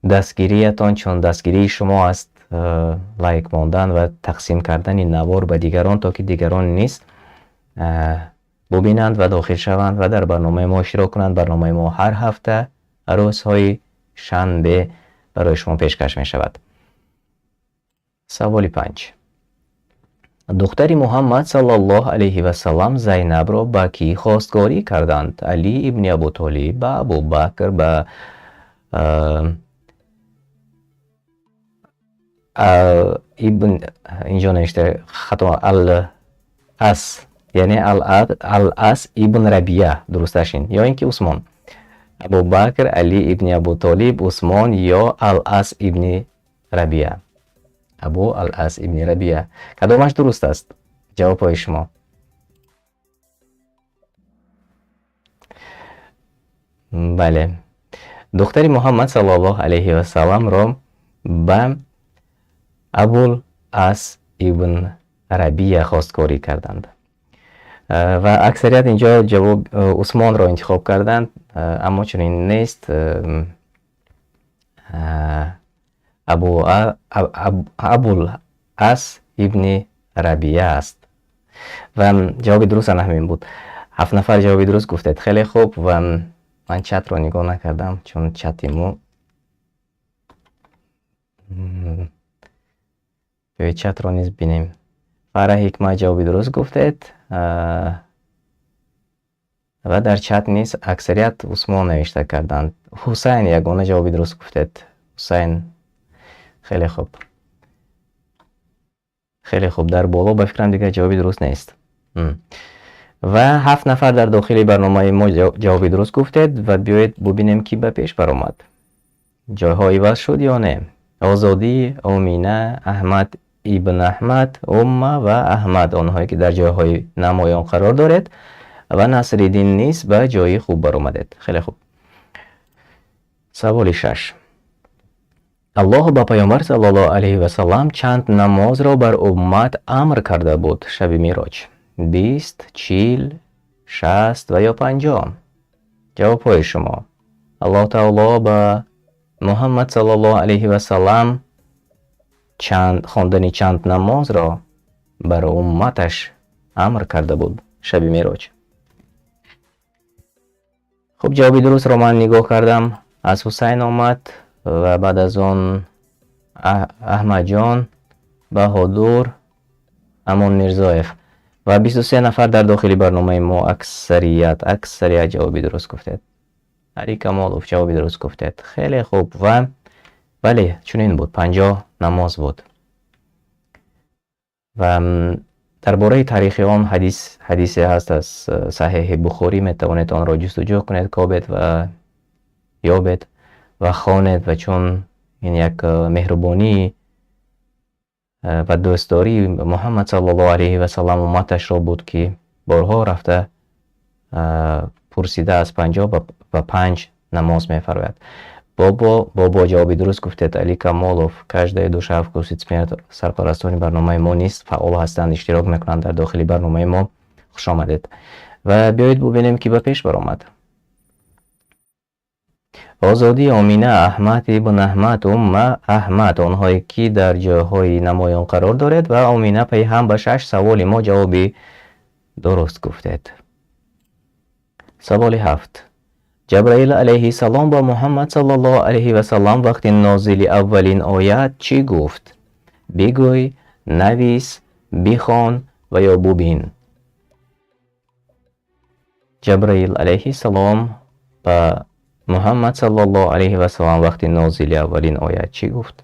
دستگیریتان، چون دستگیری شما است لایک ماندن و تقسیم کردن این نوار به دیگران تا که دیگران نیز ببینند و داخل شوند و در برنامه ما اشتراک کنند. برنامه ما هر هفته روزهای شنبه برای شما پیشکش می شود. سوالی 5. دختری محمد صلی الله علیه و سلم زینب را با کی خواستگاری کردند؟ علی ابن ابو طالب، با ابو بکر، با ابن اینجا نوشته خطا الاس، یعنی الاس ابن ربیعه درستشین، یا اینکه عثمان. ابو بکر، علی ابن ابو طالب، عثمان یا الاس ابن ربیعه. ابو الاس ابن ربیعه، کدامش درست است؟ جواب های شما. بله، دختری محمد صلی الله علیه و سلم را به ابو الاس ابن ربیعه خواستگاری کردند و اکثریت اینجا جواب عثمان را انتخاب کردند، اما چنین نیست. ابو الاس ابن ربیعه است و جواب درست هم همین بود. 7 نفر جواب درست گفتید. خیلی خوب. و من چت را نگاه نکردم چون چت مو چت را نیز بینیم. فرح حکمت جواب درست گفتید و در چت نیز اکثریت عثمان نوشته کردند. حسین یگانه جواب درست گفتید. حسین. خیلی خوب. خیلی خوب. در بالا به فکرم دیگه جوابی درست نیست. و 7 نفر در داخل برنامه ما جوابی درست گفتید و بیایید ببینیم کی به پیش برآمد. جایهای عوض شد یا نه؟ آزادی، آمینه، احمد ابن احمد، اومه و احمد، آنهایی که در جایهای نمایان قرار دارید و نصرالدین نیز به جای خوب برآمدید. خیلی خوب. سوال 6. الله با پیامبر صلی الله علیه و سلم چند نماز را بر امت امر کرده بود شب معراج؟ 20، 40، 60 و یا 50؟ جواب های شما. الله تعالی با محمد صلی الله علیه و سلم خواندن چند نماز را بر امتش امر کرده بود شب معراج؟ خب جوابی درست را من نگاه کردم. از حسین آمد و بعد از آن احمد جان، بهادر، امان میرزایف و 23 نفر در داخل برنامه ما اکثریت جوابی درست گفتید. علی کمالوف جوابی درست گفتید. خیلی خوب. و بله چنین بود، 50 نماز بود. و درباره تاریخ آن حدیثی هست از صحیح بخاری، میتوانید آن را جستجو کنید، کابید و یابید و خوانید و چون این یک مهربانی و دوستداری محمد صلی الله علیه و سلم امتش را بود که بارها رفته پرسیده از 55 نماز میفرماید. بابا جوابی درست گفتید. علی کمالوف каждая душа вкусит смерть. سرپرستان برنامه ما نیست، فعال هستند، اشتراک میکنند در داخل برنامه ما. خوش آمدید و بیایید ببینیم که به پیش برآمد. آزادی آمینه احمد ابن احمد احمد آنهایی که در جاهای نمایان قرار دارد و آمینه پیهم به 6 سوال ما جوابی درست گفتید. سوال 7. جبرائیل علیه السلام با محمد صلی الله علیه و سلم وقتی نازل اولین آیت چی گفت؟ بگوی، نویس، بخوان و یا ببین. جبرائیل علیه السلام با محمد صلی الله علیه و سلم وقتی نازل اولین آیت چی گفت؟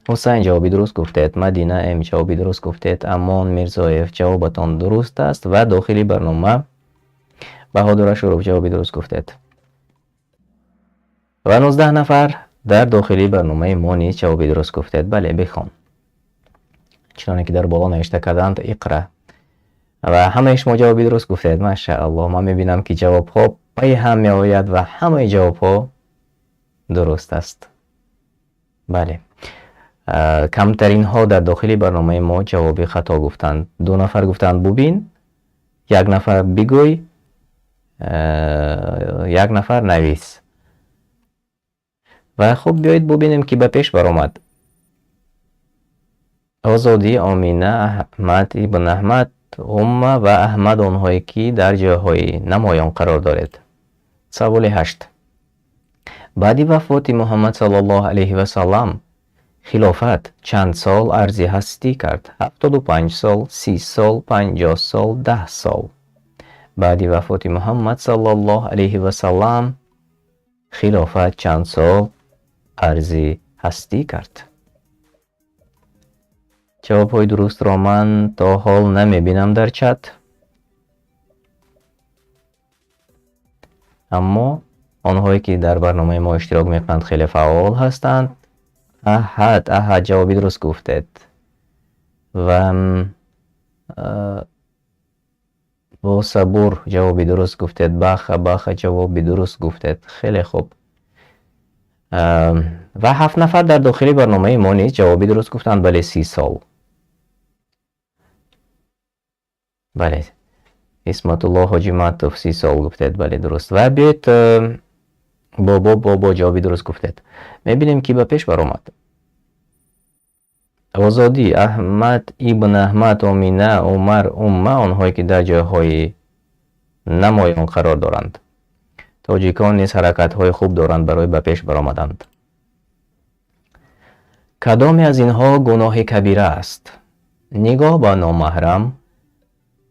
حسین جوابی درست گفتید. مدینه ام جوابی درست گفتید. امان میرزایف جوابتان درست است و داخلی برنامه بهادر شروف جوابی درست گفتید. و 19 نفر در داخلی برنامه ما نیز جوابی درست گفتید. بله بخوان. چنانه که در بالا نوشته کردند اقرا. و همه شما جوابی درست گفتید. ماشاءالله. ما میبینم که جواب ها پای هم می آید و همه جواب ها درست است. بله. کمترین ها در داخلی برنامه ما جوابی خطا گفتند. 2 نفر گفتند ببین، 1 نفر بگوی، 1 نفر نویس. و خب بیایید ببینیم که به پیش برآمد. آزادی آمینه احمد ابن احمد و احمد آنهایی که در جاهای نمایان قرار دارد. سوال 8. بعد وفات محمد صلی الله علیه و سلم خلافت چند سال عرضی هستی کرد؟ 75 سال، 30 سال، 50 سال، 10 سال. بعد وفات محمد صلی الله علیه و سلم خلافت چند سال عرضی هستی کرد؟ جواب های درست را من تا حال نمی بینم در چت، اما آنهایی که در برنامه ما اشتراک میکنند خیلی فعال هستند. احد جوابی درست گفتید و با صبور جوابی درست گفتید. بخ جوابی درست گفتید. خیلی خوب. و 7 نفر در داخلی برنامه ما نیز جوابی درست گفتند. بله 30 سال. بله اسمت الله حاجی معطوف 30 سال گفتید. بله درست. و بیایید بابا جوابی درست گفتید. میبینیم که به پیش برآمد. آزادی احمد ابن احمد آمینه عمر امه آنهایی که در جاهای نمایان قرار دارند. تاجیکان نیز حرکت های خوب دارند برای به پیش برآمدند. کدام از اینها گناه کبیره است؟ نگاه به نامحرم،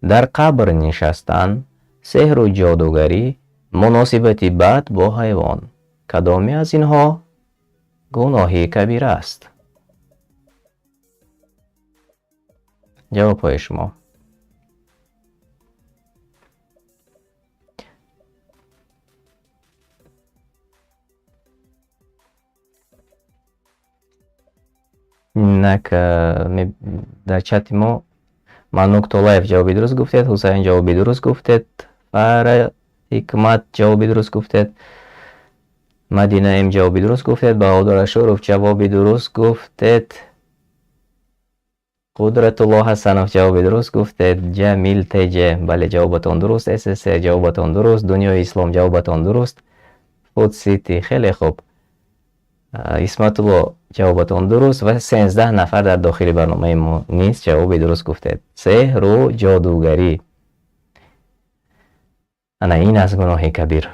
در قبر نشستن، سحر و جادوگری، مناسبت بد با حیوان. کدام از اینها گناه کبیره است؟ جواب های شما. در چت ما منوک طولایف جوابی درست گفتید. حسین جوابی درست گفتید. فر حکمت جوابی درست گفتید. مدینه ام جوابی درست گفتید. بهادر شروف جوابی درست گفتید. قدرت الله حسنوف جوابی درست گفتید. جمیل تیجه بله جوابتان درست. اس جوابتان درست. دنیای اسلام جوابتان درست. فود سیتی خیلی خوب. اسمت الله جوابتان درست و 13 نفر در داخل برنامه ما نیست جوابی درست گفتید. سحر و جادوگری انا این از گناه کبیر.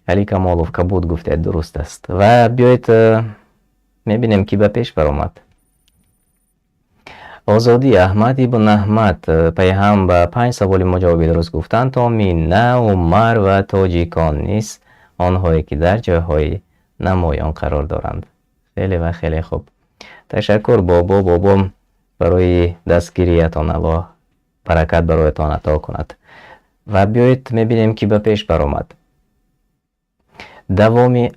علی کمالوف کبود گفتید درست است. و بیایید میبینیم که به پیش برآمد. آزادی احمد ابن احمد پیهم به 5 سوال ما جوابی درست گفتند. آمینه عمر و تاجیکان نیست آنهایی که در جاهای نمایان قرار دارند. خیلی و خیلی خوب. تشکر بابام برای دستگیریتان. الله برکت برایتان عطا کند. و بیایید میبینیم که به پیش برآمد. دوامی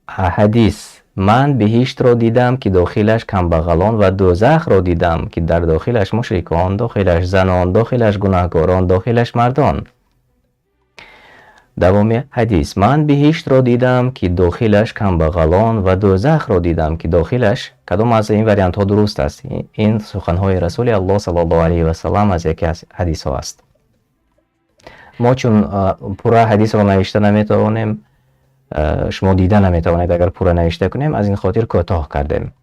حدیث: من بهشت را دیدم که داخلش کمبغلان و دوزخ را دیدم که در داخلش مشرکان، داخلش زنان، داخلش گناهکاران، داخلش مردان. دوامی حدیث: من بهشت را دیدم که داخلش کمبغلان و دوزخ را دیدم که داخلش. کدام از این وریانت ها درست است؟ این سخنهای رسول الله صلی الله علیه و سلم از یکی از حدیث ها است. ما چون پورا حدیث را نوشته نمیتوانیم، شما دیده نمیتوانید اگر پورا نوشته کنیم، از این خاطر کوتاه کردیم.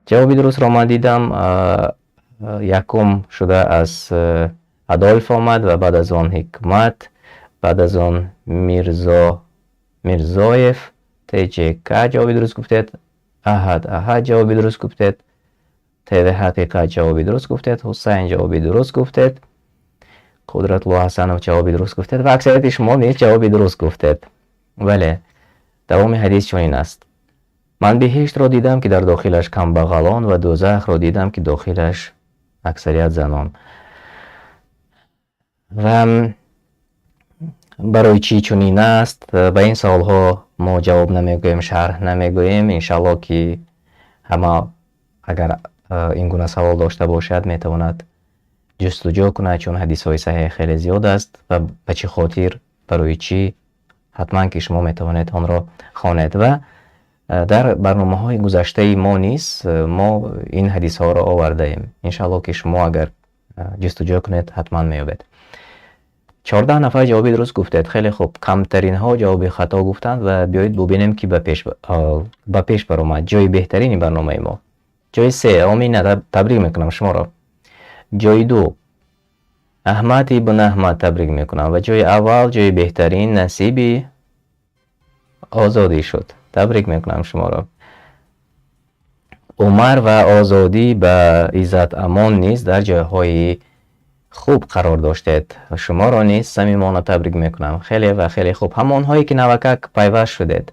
جوابی درست را من دیدم. یکم شده از ادالف آمد و بعد از آن حکمت، بعد از آن میرزایف تجکه جوابی درست گفتید. احد جوابی درست گفتید. تیوه حقیقت جوابی درست گفتید. حسین جوابی درست گفتید. قدرت الله حسنов جوابی درست گفتید و اکثریت شما نیز جوابی درست گفتید. بله، دوام حدیث چنین است: من بهشت را دیدم که در داخلش کمبغلان و دوزخ را دیدم که داخلش اکثریت زنان. و برای چی چنین است؟ به این سوال ها ما جواب نمیگوییم، شرح نمیگوییم. انشالله که همه اگر این گونه سوال داشته باشد میتواند جستجو کنه، چون حدیث های صحیح خیلی زیاد است و به چه خاطر، برای چی، حتما که شما میتوانید آن را خوانید. و در برنامه های گذشته ما نیست ما این حدیث ها را آورده ایم. انشالله که شما اگر جستجو کنید حتما میابید. 14 نفر جوابی درست گفتید. خیلی خوب، کمترین ها جواب خطا گفتند و بیایید ببینیم که به پیش برآمد. جای بهترین برنامه ما. جای 3 آمین تبریک میکنم شما را. جای 2 احمد ابن احمد تبریک میکنم. و جای اول، جای بهترین، نصیبی آزادی شد. تبریک میکنم شما را. عمر و آزادی به عزت امان نیز در جایهای خوب قرار داشتید. شما را نیز صمیمانه تبریک میکنم. خیلی و خیلی خوب. همون هایی که نوکک پیوست شدید،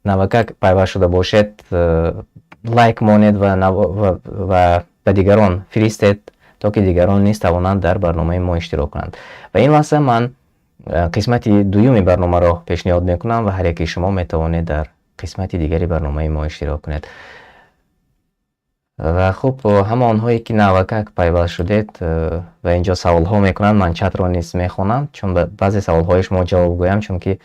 نوکک پیوست شده باشید، لایک مانید و به دیگران فرستید تا که دیگران نیز توانند در برنامه ما اشتراک کنند. و این لحظه من قسمت دوم برنامه را پیشنهاد میکنم و هر یکی شما میتوانید در قسمت دیگری برنامه ما اشتراک کنید. و خب همه آنهایی که نوکک پیوست شدید و اینجا سوال ها میکنند، من چت را نیست میخونم چون بعضی سوال های شما جواب گویم، چون که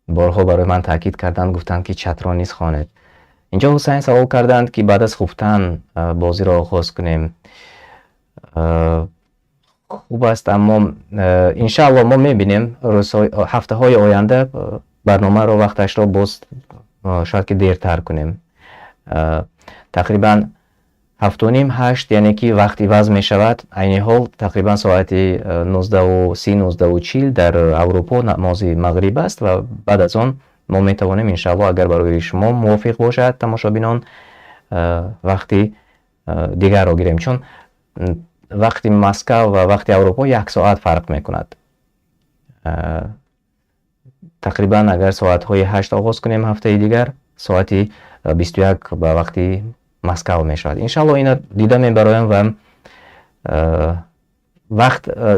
بارها برای من تاکید کردند، گفتند که چت را نیست خوانید. اینجا حسین سوال کردند که بعد از خفتن بازی را آغاز کنیم. خوب است، اما انشاءالله ما میبینیم هفته های آینده برنامه را وقتش را باز شاید که دیرتر کنیم. تقریبا 7:30-8 یعنی که وقتی وضع می شود، عین حال تقریبا ساعت 19:30-19:40 در اروپا نماز مغرب است و بعد از آن ما می توانیم انشاءالله اگر برای شما موافق باشد تماشابینان وقتی دیگر را گیریم، چون وقتی مسکو و وقتی اروپا 1 ساعت فرق می کند. تقریبا اگر ساعت های 8 آغاز کنیم هفته دیگر ساعت 21 به وقتی مسکو می شود. انشاءالله این دیده می برایم و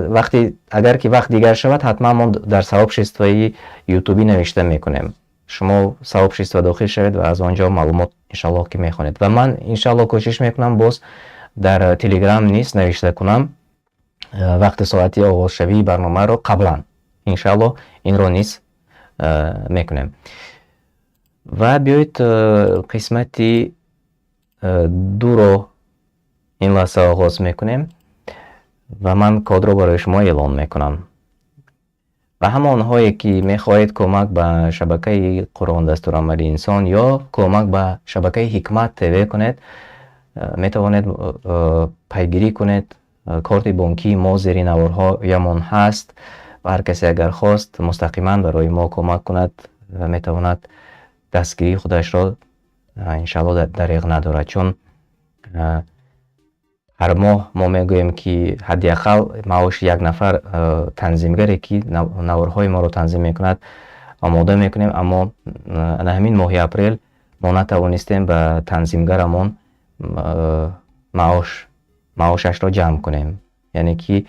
وقتی اگر که وقت دیگر شود حتما ما در ثواب شستوایی یوتیوبی نوشته می کنیم. شما ثواب شستو داخل شوید و از آنجا معلومات انشاءالله که می خوانید. و من انشاءالله کوشش می کنم باز در تلگرام نیست نوشته کنم وقت ساعتی آغاز شوی برنامه رو قبلا. انشاءالله این رو نیست می کنیم. و بیایید قسمتی 2 رو این لحظه آغاز میکنیم و من کد رو برای شما اعلان میکنم. و همان هایی که میخواهید کمک به شبکه قرآن دستورالعمل انسان یا کمک به شبکه حکمت تیوی کنید، میتوانید پیگیری کنید. کارت بانکی ما زیر نوارها یمان هست و هر کسی اگر خواست مستقیما برای ما کمک کند میتواند دستگیری خودش را انشاءالله دریغ ندارد، چون هر ماه ما میگوییم که حداقل معاش 1 نفر تنظیمگری که نوارهای ما رو تنظیم میکند آماده میکنیم، اما در همین ماه اپریل ما نتوانستیم به تنظیمگرمون معاشش را جمع کنیم، یعنی که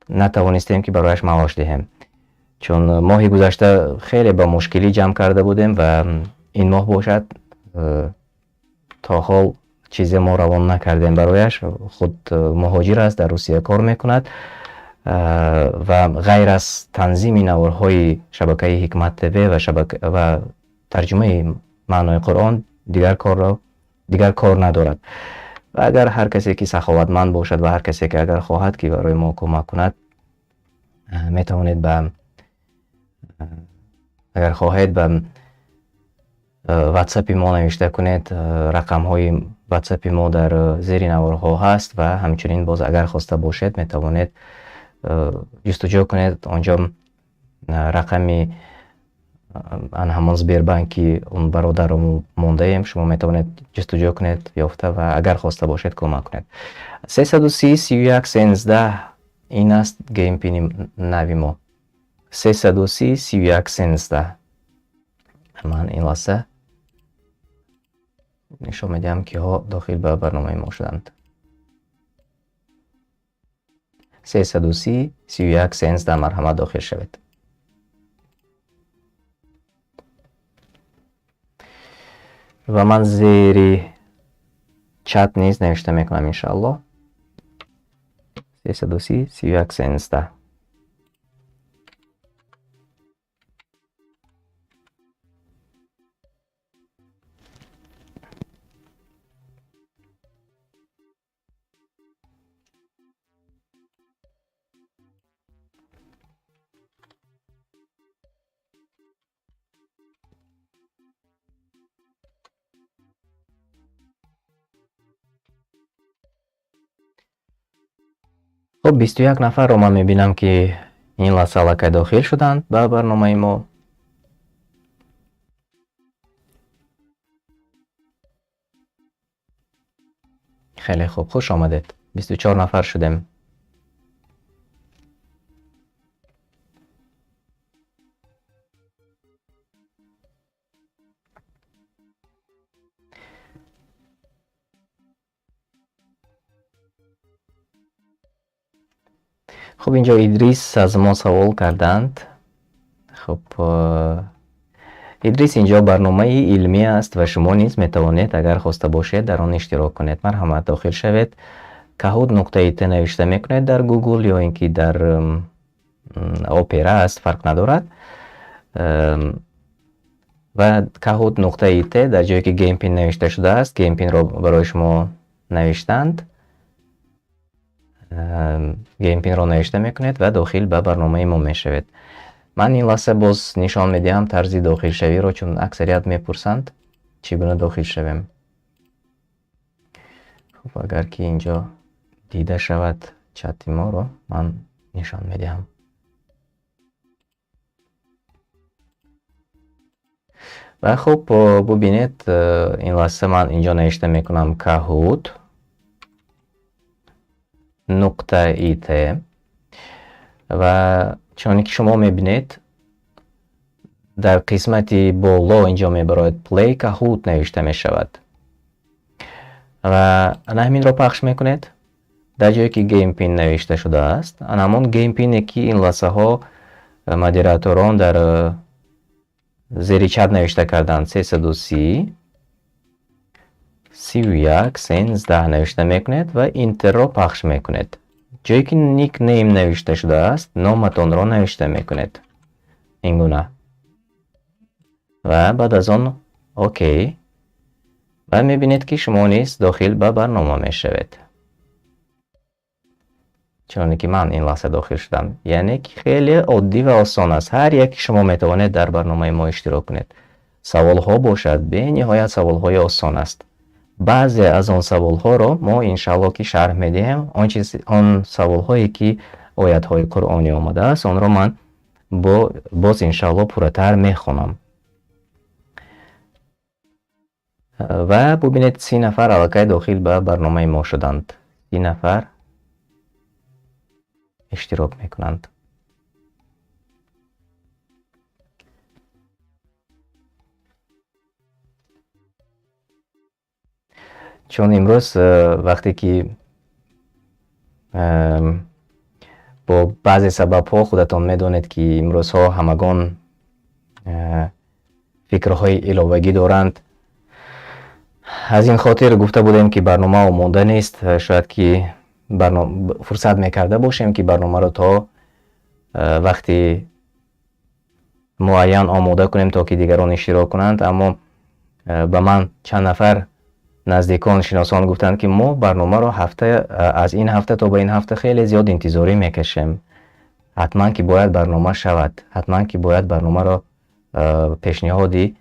نتوانستیم که برایش معاش دهیم، چون ماه گذشته خیلی با مشکلی جمع کرده بودیم و این ماه باشد تا حال چیزی ما روان نکردیم برایش. خود مهاجر است، در روسیه کار میکند و غیر از تنظیم نوارهای شبکه حکمت تیوی و ترجمه معنای قرآن دیگر کار ندارد. و اگر هر کسی که سخاوتمند باشد و هر کسی که اگر خواهد که برای ما کمک کند میتوانید اگر خواهید به واتساپ ما نوشته کنید. رقم های واتساپ ما در زیر نوارها هست و همچنین باز اگر خواسته باشید میتوانید جستجو کنید. آنجا رقمی همون سبیربانکی اون برادرم مونده ایم، شما میتوانید جستجو کنید یافته و اگر خواسته باشید کمک کنید. 330 31 13 این است گیم پین نوی ما. 330 31 13 من این لحظه نشان میدم که ها داخل به برنامه ما شدند. 330 31 13 مرحمت داخل شوید. و من زیر چت نیز نوشته میکنم انشاءالله. 330 31 13 خب 21 نفر رو من میبینم که این لحظه علاقه داخل شدند به برنامه ما. خیلی خوب، خوش آمدید. 24 نفر شدیم. خب اینجا ادریس از ما سوال کردند. خب ادریس اینجا برنامه علمی است و شما نیز میتوانید اگر خواسته باشید در آن اشتراک کنید. مرحمت داخل شوید. کهود نقطه ت نوشته میکنید در گوگل یا اینکه در اپرا است، فرق ندارد. و کهود نقطه ت در جایی که گیم پین نوشته شده است، گیم پین را برای شما نوشتند. گیم پین را نوشته میکنید و داخل به برنامه ما میشوید. من این لحظه باز نشان میدهم طرز داخل شوی رو، چون اکثریت میپرسند چگونه داخل شویم. خب اگر که اینجا دیده شود چت ما رو من نشان میدهم. و خب ببینید این لحظه من اینجا نوشته میکنم کهود نقطه ای ت و چون که شما میبینید در قسمت بالا اینجا میبراید پلی کهود نوشته میشود و همین رو پخش میکنید در جایی که گیم پین نوشته شده است. همون گیم پینی که این لحظه ها مدیراتوران در زیر چت نوشته کردند 330 31 13 نوشته میکنید و اینتر رو پخش میکنید. جایی که نیک نیم نوشته شده است نامتون رو نوشته میکنید اینگونه و بعد از آن اوکی و میبینید که شما نیز داخل به برنامه میشوید. چون که من این لحظه داخل شدم، یعنی که خیلی عادی و آسان است. هر یک شما میتوانید در برنامه ما اشتراک کنید. سوال ها باشد به نهایت سوال های آسان است. بعضی از آن سوال ها رو ما انشالله که شرح میدیم. آن سوال هایی که آیت های قرآنی آمده است آن رو من باز انشالله پورتر میخونم. و ببینید 30 نفر علاقه داخل به برنامه ما شدند. 30 نفر اشتراک میکنند. چون امروز وقتی که با بعضی سبب ها خودتان میدونید که امروز ها همگان فکرهای علاوگی دارند. از این خاطر گفته بودیم که برنامه آماده نیست. شاید که فرصت میکرده باشیم که برنامه رو تا وقتی معین آماده کنیم تا که دیگران اشتراک کنند، اما به من چند نفر نزدیکان شناسان گفتند که ما برنامه رو از این هفته تا به این هفته خیلی زیاد انتظاری میکشیم، حتما که باید برنامه شود، حتما که باید برنامه رو پیشنهادی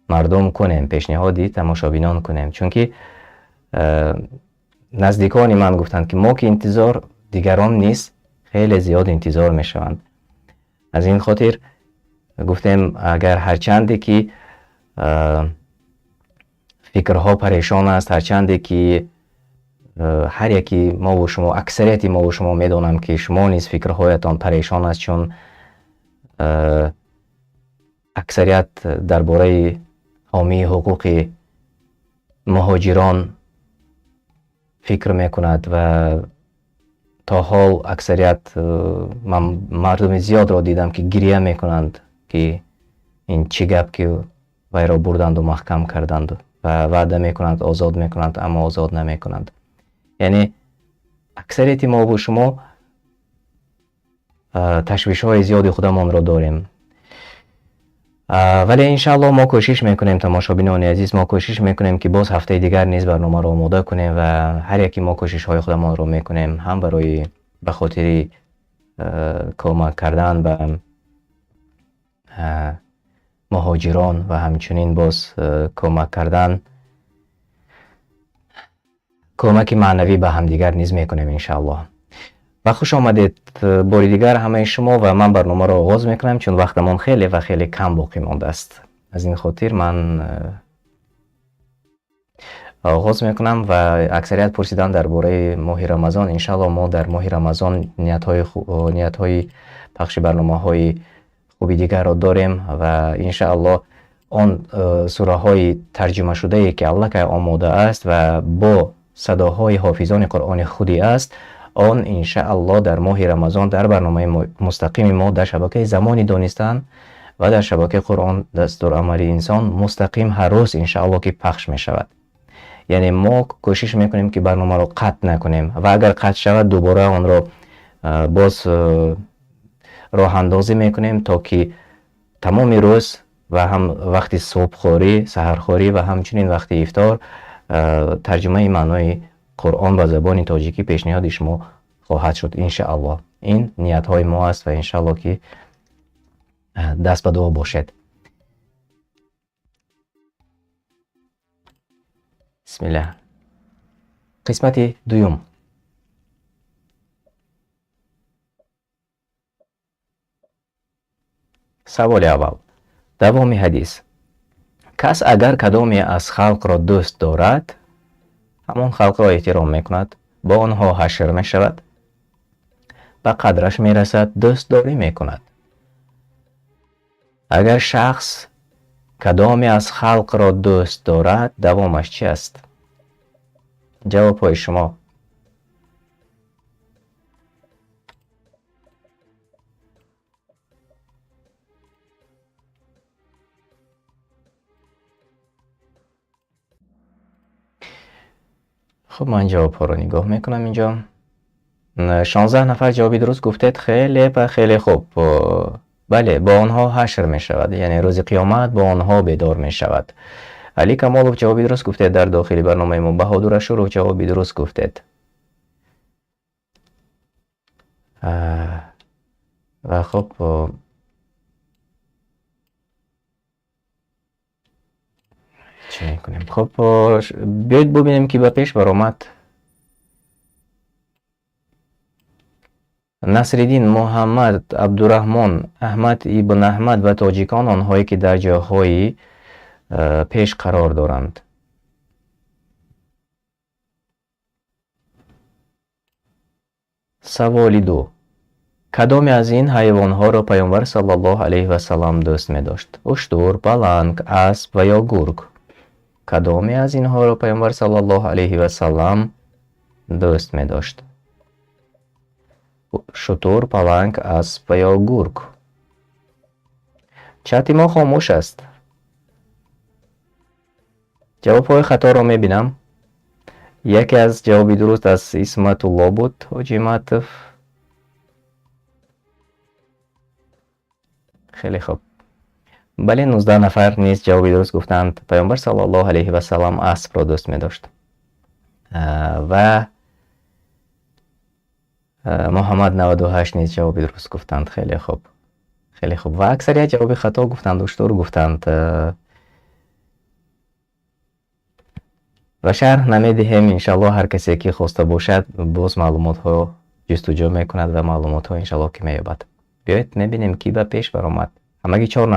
مردم کنیم، پیشنهادی تماشابینان کنیم. چون که نزدیکانی من گفتند که ما که انتظار دیگران نیست، خیلی زیاد انتظار میشوند. از این خاطر گفتیم اگر هرچندی که فکرها پریشان است، هرچندی که هر یکی ما و شما، اکثریت ما و شما میدونم که شما نیز فکرهایتان پریشان است، چون اکثریت درباره حامی حقوق مهاجران فکر میکند و تا حال اکثریت من مردم زیاد را دیدم که گریه میکنند که این چی گپ که وی را بردند و محکم کردند و وعده میکنند آزاد میکنند اما آزاد نمیکنند. یعنی اکثریت ما و شما تشویش های زیادی خودمان را داریم، ولی انشاءالله ما کوشش میکنیم، تماشابینان عزیز، ما کوشش میکنیم که باز هفته دیگر نیز برنامه را آماده کنیم و هر یکی ما کوشش های خودمان را میکنیم، هم برای به خاطر کمک کردن به مهاجران و همچنین باز کمک کردن، کمک معنوی به هم دیگر نیز میکنیم انشاءالله. و خوش آمدید باری دیگر همه شما و من برنامه را آغاز میکنم چون وقتمان خیلی و خیلی کم باقی مانده است. از این خاطر من آغاز میکنم و اکثریت پرسیدن درباره ماه رمضان. انشاءالله ما در ماه رمضان نیت های پخش برنامه های خوبی دیگر را داریم و انشاءالله آن سوره های ترجمه شده ای که الله که آماده است و با صداهای حافظان قرآن خودی است، آن انشاءالله در ماه رمضان در برنامه مستقیم ما در شبکه زمانی دانستن و در شبکه قرآن دستورالعمل انسان مستقیم هر روز انشاءالله که پخش می شود. یعنی ما کوشش میکنیم که برنامه را قطع نکنیم و اگر قطع شود دوباره آن را باز راه اندازی میکنیم تا که تمام روز و هم وقتی صبحخوری، سحرخوری و همچنین وقتی افطار ترجمه معنای قرآن به زبان تاجیکی پیشنهاد شما خواهد شد انشاءالله. این نیت های ما است و انشاءالله که دست به دعا باشد. بسم الله. قسمت دوم. سوال اول، دوام حدیث. کس اگر کدامی از خلق را دوست دارد، همان خلق را احترام میکند، با آنها حشر می شود، به قدرش می رسد، دوست داری می کند. اگر شخص کدامی از خلق را دوست دارد، دوامش چی است؟ جواب های شما. خب من جواب ها رو نگاه میکنم اینجا. 16 نفر جوابی درست گفتید، خیلی و خیلی خوب. بله، با آنها حشر می شود، یعنی روز قیامت با آنها بیدار می شود. علی کمالوف جوابی درست گفتید در داخلی برنامه ما. بهادر اشورو جوابی درست گفتید. و خب چی میکنیم؟ خب بیایید ببینیم که به پیش برآمد. نصرالدین محمد عبدالرحمن احمد ابن احمد و تاجیکان، آنهایی که در جاهای پیش قرار دارند. سوال دو، کدام از این حیوانها را پیامبر صلی الله علیه و سلم دوست می داشت؟ اشتر، پلنگ، اسب و یا گرگ؟ کدامی از اینها را پیامبر صلی الله علیه و سلم دوست می داشت؟ شتر، پلنگ، اسب و یا گرگ؟ چت ما خاموش است. جواب‌های خطا را می بینم. یکی از جوابی درست از اسمت الله بود. حاجی معطف. خیلی خوب. بله 19 نفر نیز جوابی درست گفتند. پیامبر صلی الله علیه و سلم اسب را دوست می داشت. و محمد 98 نیز جوابی درست گفتند. خیلی خوب. خیلی خوب. و اکثریت جواب خطا گفتند. اشتر گفتند. و شرح نمیدهیم. انشالله هر کسی که خواسته باشد باز معلومات ها جستجو میکند و معلومات ها انشالله که مییابد. بیایید میبینیم کی به پیش برآمد. همگی 4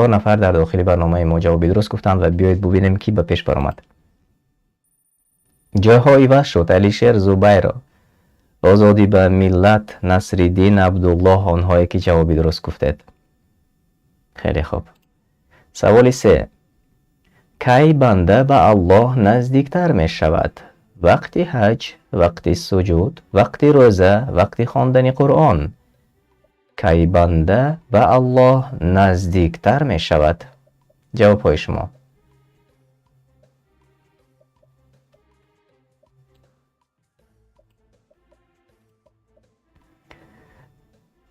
نفر در داخل برنامه ما جواب درست گفتند و بیایید ببینیم کی به پیش برآمد. جاهای عوض شد. علیشیر، زبیر، آزادی به ملت، نصرالدین، عبدالله، آنهایی که جواب درست گفتید. خیلی خوب. سوال 3. کی بنده به الله نزدیکتر می شود؟ وقتی حج، وقتی سجود، وقتی روزه، وقتی خواندن قرآن؟ کی بنده به الله نزدیکتر می شود؟ جواب های شما.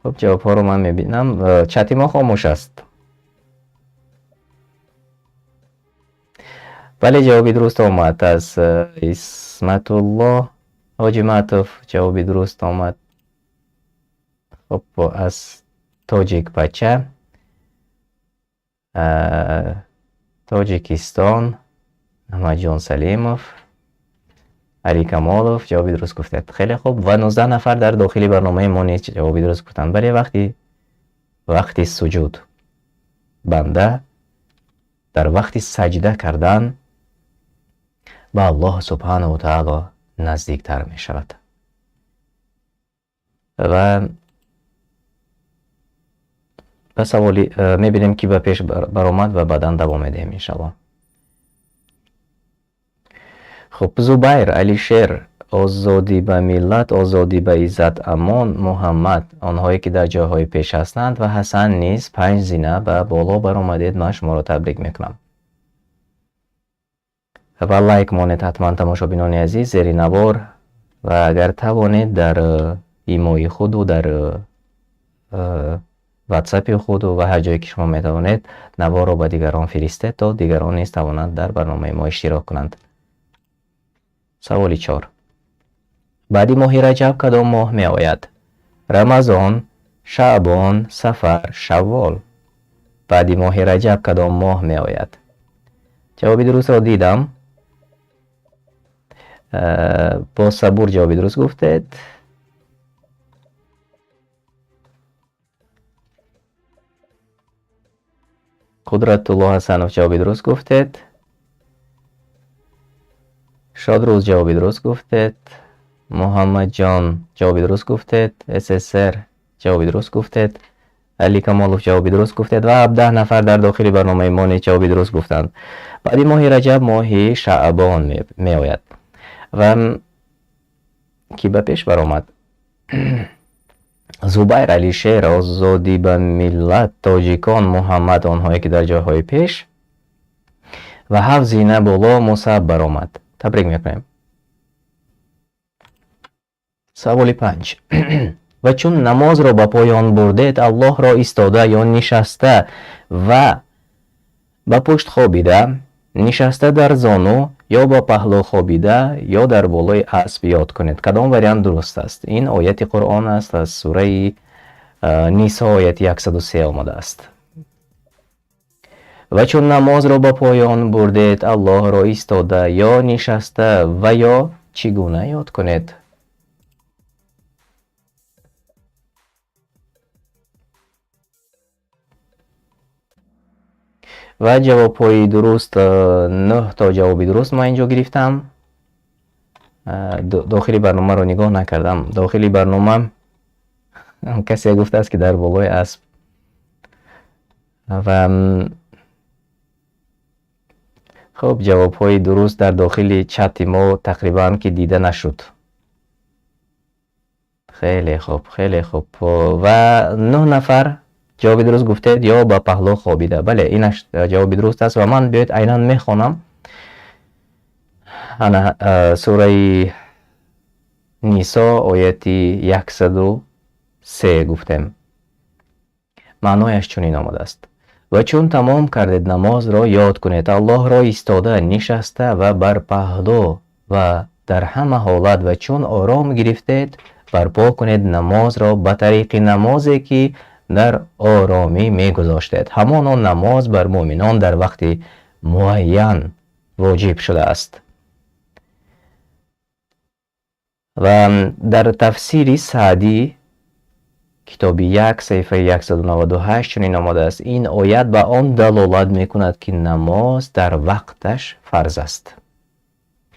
خب جواب ها رو من می بینم. چت ما خاموش است. بله جوابی درست آمد از اسمت الله. حاجی معطف جوابی درست آمد. خب از تاجیک بچه، تاجیکستان، احمد جان سلیموف، علی کمالوف جوابی درست گفتید. خیلی خوب. و 19 نفر در داخل برنامه ما نیز جوابی درست گفتند. بله وقتی سجود، بنده در وقت سجده کردن به الله سبحانه و تعالی نزدیکتر می شود. و به سوالی می بینیم که به پیش برآمد و بعدا دوام میدهیم انشاءالله. خب زبیر، علیشیر، آزادی به ملت، آزادی به عزت، امان، محمد، آنهایی که در جاهای پیش هستند و حسن نیز 5 زینه به بالا برآمدید. من شما را تبریک میکنم. و لایک مانید حتما تماشابینان عزیز زیر نوار. و اگر توانید در ایموی خود و در واتساپ خود و هر جایی که شما میتوانید نوار را به دیگران فرستید تا دیگران نیز توانند در برنامه ما اشتراک کنند. سوال 4. بعد ماه رجب کدام ماه می آید؟ رمضان، شعبان، صفر، شوال؟ بعد ماه رجب کدام ماه می آید؟ جوابی درست را دیدم. با صبور جوابی درست گفتید. قدرت الله حسنوف جوابی درست گفتید. شادروز جوابی درست گفتید. محمد جان جوابی درست گفتید. SSR جوابی درست گفتید. علی کمالوف جوابی درست گفتید و 17 نفر در داخل برنامه ما جوابی درست گفتند. بعد ماه رجب ماه شعبان می آید. و کی به پیش برآمد؟ زبیر، علیشیر، آزادی به ملت، تاجیکان، محمد، آنهایی که در جاهای پیش و 7 زینه بالا مصعب برآمد. تبریک میکنیم. سوال 5. و چون نماز را به پایان بردید الله را ایستاده یا نشسته و به پشت خوابیده، نشسته در زانو یا با پهلو خوابیده یا در بالای اسب یاد کنید. کدام وریانت درست است؟ این آیت قرآن است از سوره نیسا آیت 103 آمده است. و چون نماز را به پایان بردید الله را ایستاده یا نشسته و یا چگونه یاد کنید؟ و جواب های درست 9 تا جوابی درست ما اینجا گرفتم. داخلی برنامه رو نگاه نکردم. داخلی برنامه کسی گفته است که در بالای اسب و خب جواب های درست در داخل چت ما تقریبا که دیده نشد. خیلی خوب خیلی خوب. و 9 نفر جواب درست گفتید یا با پهلو خوابیده. بله اینش جواب درست است و من بیاید عیناً میخوانم. انا سوره نیسا آیتی 103 گفتم. معنایش چنین آمده است: و چون تمام کردید نماز را یاد کنید الله را ایستاده، نشسته و بر پهلو و در همه حالت، و چون آرام گرفتید برپا کنید نماز را به طریق نمازی که در آرامی می گذاشتید. همان نماز بر مؤمنان در وقت معین واجب شده است. و در تفسیر سعدی کتاب 1 صفحه 198 چنین آمده است: این آیت به آن دلالت می کند که نماز در وقتش فرض است.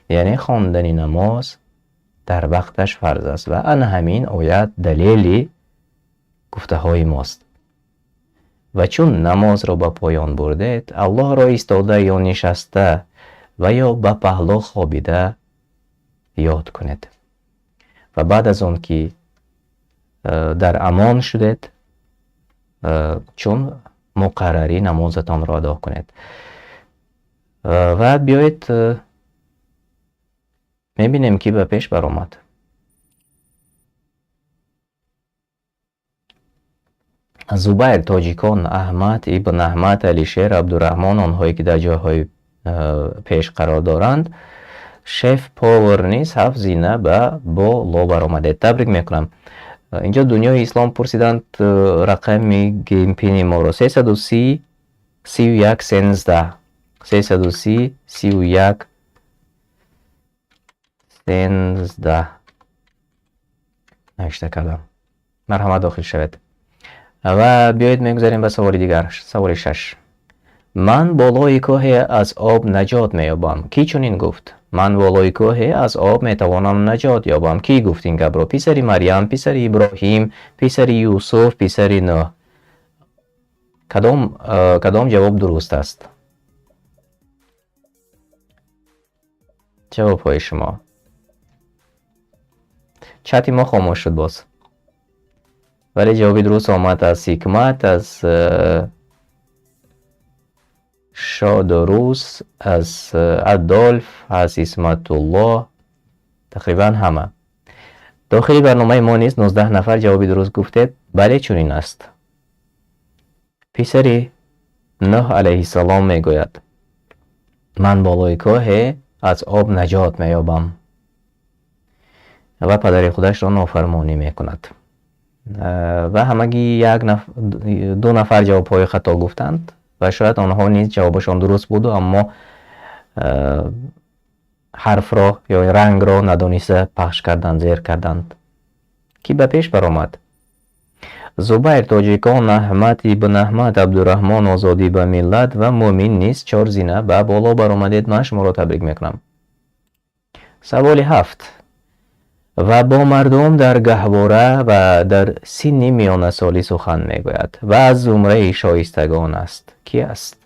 یعنی خواندن نماز در وقتش فرض است و ان همین آیت دلیل گفته های ماست. و چون نماز را به پایان بردید الله را ایستاده یا نشسته و یا به پهلو خوابیده یاد کنید. و بعد از اون که در امان شدید چون مقرری نمازتان را ادا کنید. و بیایید میبینیم که به پیش برآمد. زبیر، تاجیکان، احمد، ابن احمد، علیشیر، عبدالرحمن، آنهایی که در جاهای پیش قرار دارند، شف پاور نیست 7 زینه با لا برآمده. تبریک میکنم. اینجا دنیای اسلام پرسیدند رقم گیم پین ما را 330 31 13 330 31 13 نوشته کردم. مرحمت داخل شود. و بیایید میگذاریم به سوال دیگر. سوال 6: من بالای کوه از آب نجات میابم. کی چنین گفت؟ من بالای کوه از آب میتوانم نجات یابم. کی گفت این گپ را؟ پسر مریم، پسر ابراهیم، پسر یوسف، پسر نوح؟ کدام جواب درست است؟ جواب های شما. چت ما خاموش شد باز. ولی جوابی درست آمد از حکمت، از شادروس، از ادولف، از اسمت الله، تقریبا همه. داخل برنامه ما نیست 19 نفر جوابی درست گفتید. بله چنین است. پسر نوح علیه السلام میگوید من بالای کوه از آب نجات میابم و پدر خودش را نافرمانی میکند. و همگی 2 نفر جواب های خطا گفتند و شاید آنها نیز جوابشان درست بود اما حرف را یا رنگ را ندانسته پخش کردند، زیر کردند. کی به پیش برآمد؟ زبیر، تاجیکان، احمد، ابن احمد، عبدالرحمن، آزادی به ملت و مومن نیست 4 زینه به بالا برآمدید. من شما را تبریک میکنم. سوال 7: و با مردم در گهواره و در سن میانه سالی سخن میگوید و از زمره شایستگان است. کی است؟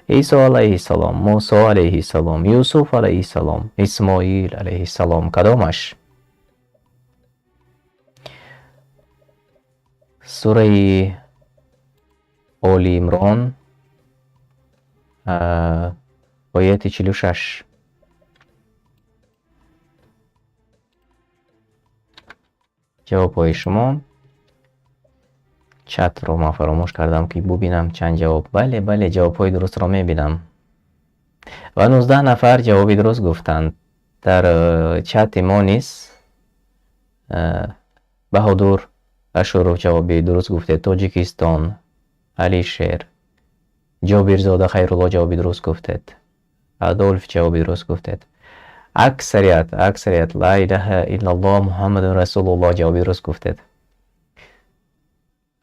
عیسی علیه السلام، موسی علیه السلام، یوسف علیه السلام، اسماعیل علیه السلام؟ کدامش؟ سوره آل عمران آیت 46. جواب های شما. چت رو ما فراموش کردم که ببینم چند جواب. بله جواب های درست رو میبینم و 19 نفر جوابی درست گفتند. در چت ما نیست بهادر اشورو جوابی درست گفته. تاجیکستان، علی شیر، جابر زاده خیرالله جوابی درست گفتید. ادولف جوابی درست گفتید. اکثریت لا اله الا الله محمد رسول الله جوابی درست گفتید.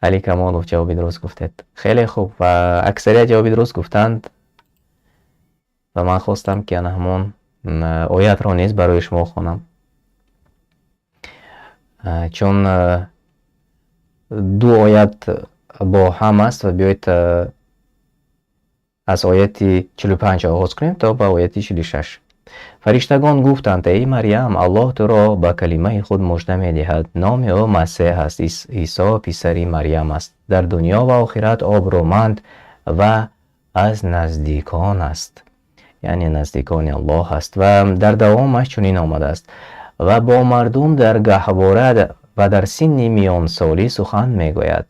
علی کمالوف جوابی درست گفتید. خیلی خوب و اکثریت جوابی درست گفتند و من خواستم که همون آیت را نیز برای شما خوانم چون 2 آیت با هم است و بیایید از آیت 45 آغاز کنیم تا به آیت 46. فرشتگان گفتند ای مریم الله تو را به کلمه خود مژده می‌دهد، نام او مسیح است، عیسی پسر مریم است، در دنیا و آخرت آبرومند و از نزدیکان است، یعنی نزدیکان الله است. و در دوامش چنین آمده است و با مردم در گهواره و در سن میان سالی سخن میگوید،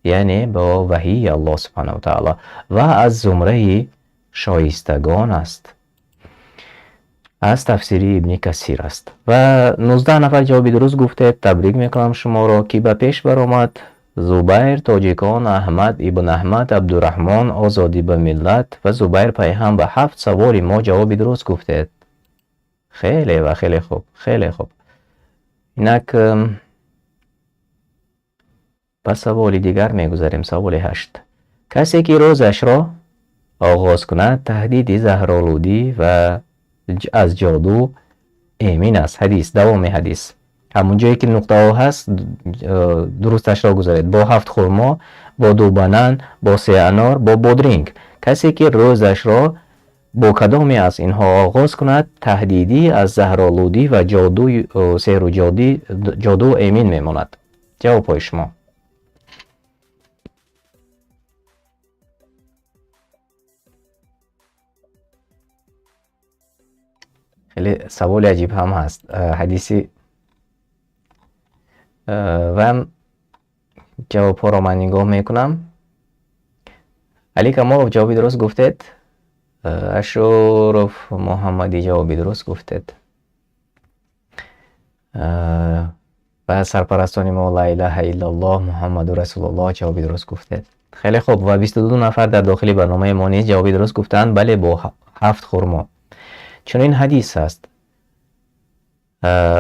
یعنی با وحی الله سبحانه و تعالی، و از زمره شایستگان است. از تفسیری ابن کثیر است. و 19 نفر جواب درست گفته. تبریک میکنم شما را که به پیش برآمد. زبیر تاجیکان، احمد ابن احمد، عبدالرحمن آزادی به ملت و زبیر پیهم به 7 سوال ما جواب درست گفتید. خیلی و خیلی خوب، خیلی خوب. اینک به سوال دیگر میگذاریم. سوال 8. کسی که روزش را آغاز کند تهدید زهرآلودی و از جادو امین است. حدیث، دوام حدیث، همون جایی که نقطه ها هست درستش را گذارید. با 7 خرما، با 2 بنان، با 3 انار، با بادرینگ. کسی که روزش را با کدامی از اینها آغاز کند تهدیدی از زهرآلودی و جادو سحر و جادو امین میماند. جواب پای شما. خیلی سوال عجیب هم هست. حدیثی و جواب ها را من نگاه میکنم. علی کمالوف جوابی درست گفتید. اشرف محمدی جوابی درست گفتید. و سرپرستان ما لا اله الا الله محمد رسول الله جوابی درست گفتید. خیلی خوب. و 22 نفر در داخل برنامه ما نیز جوابی درست گفتند. بله، با 7 خرما. چون این حدیث است.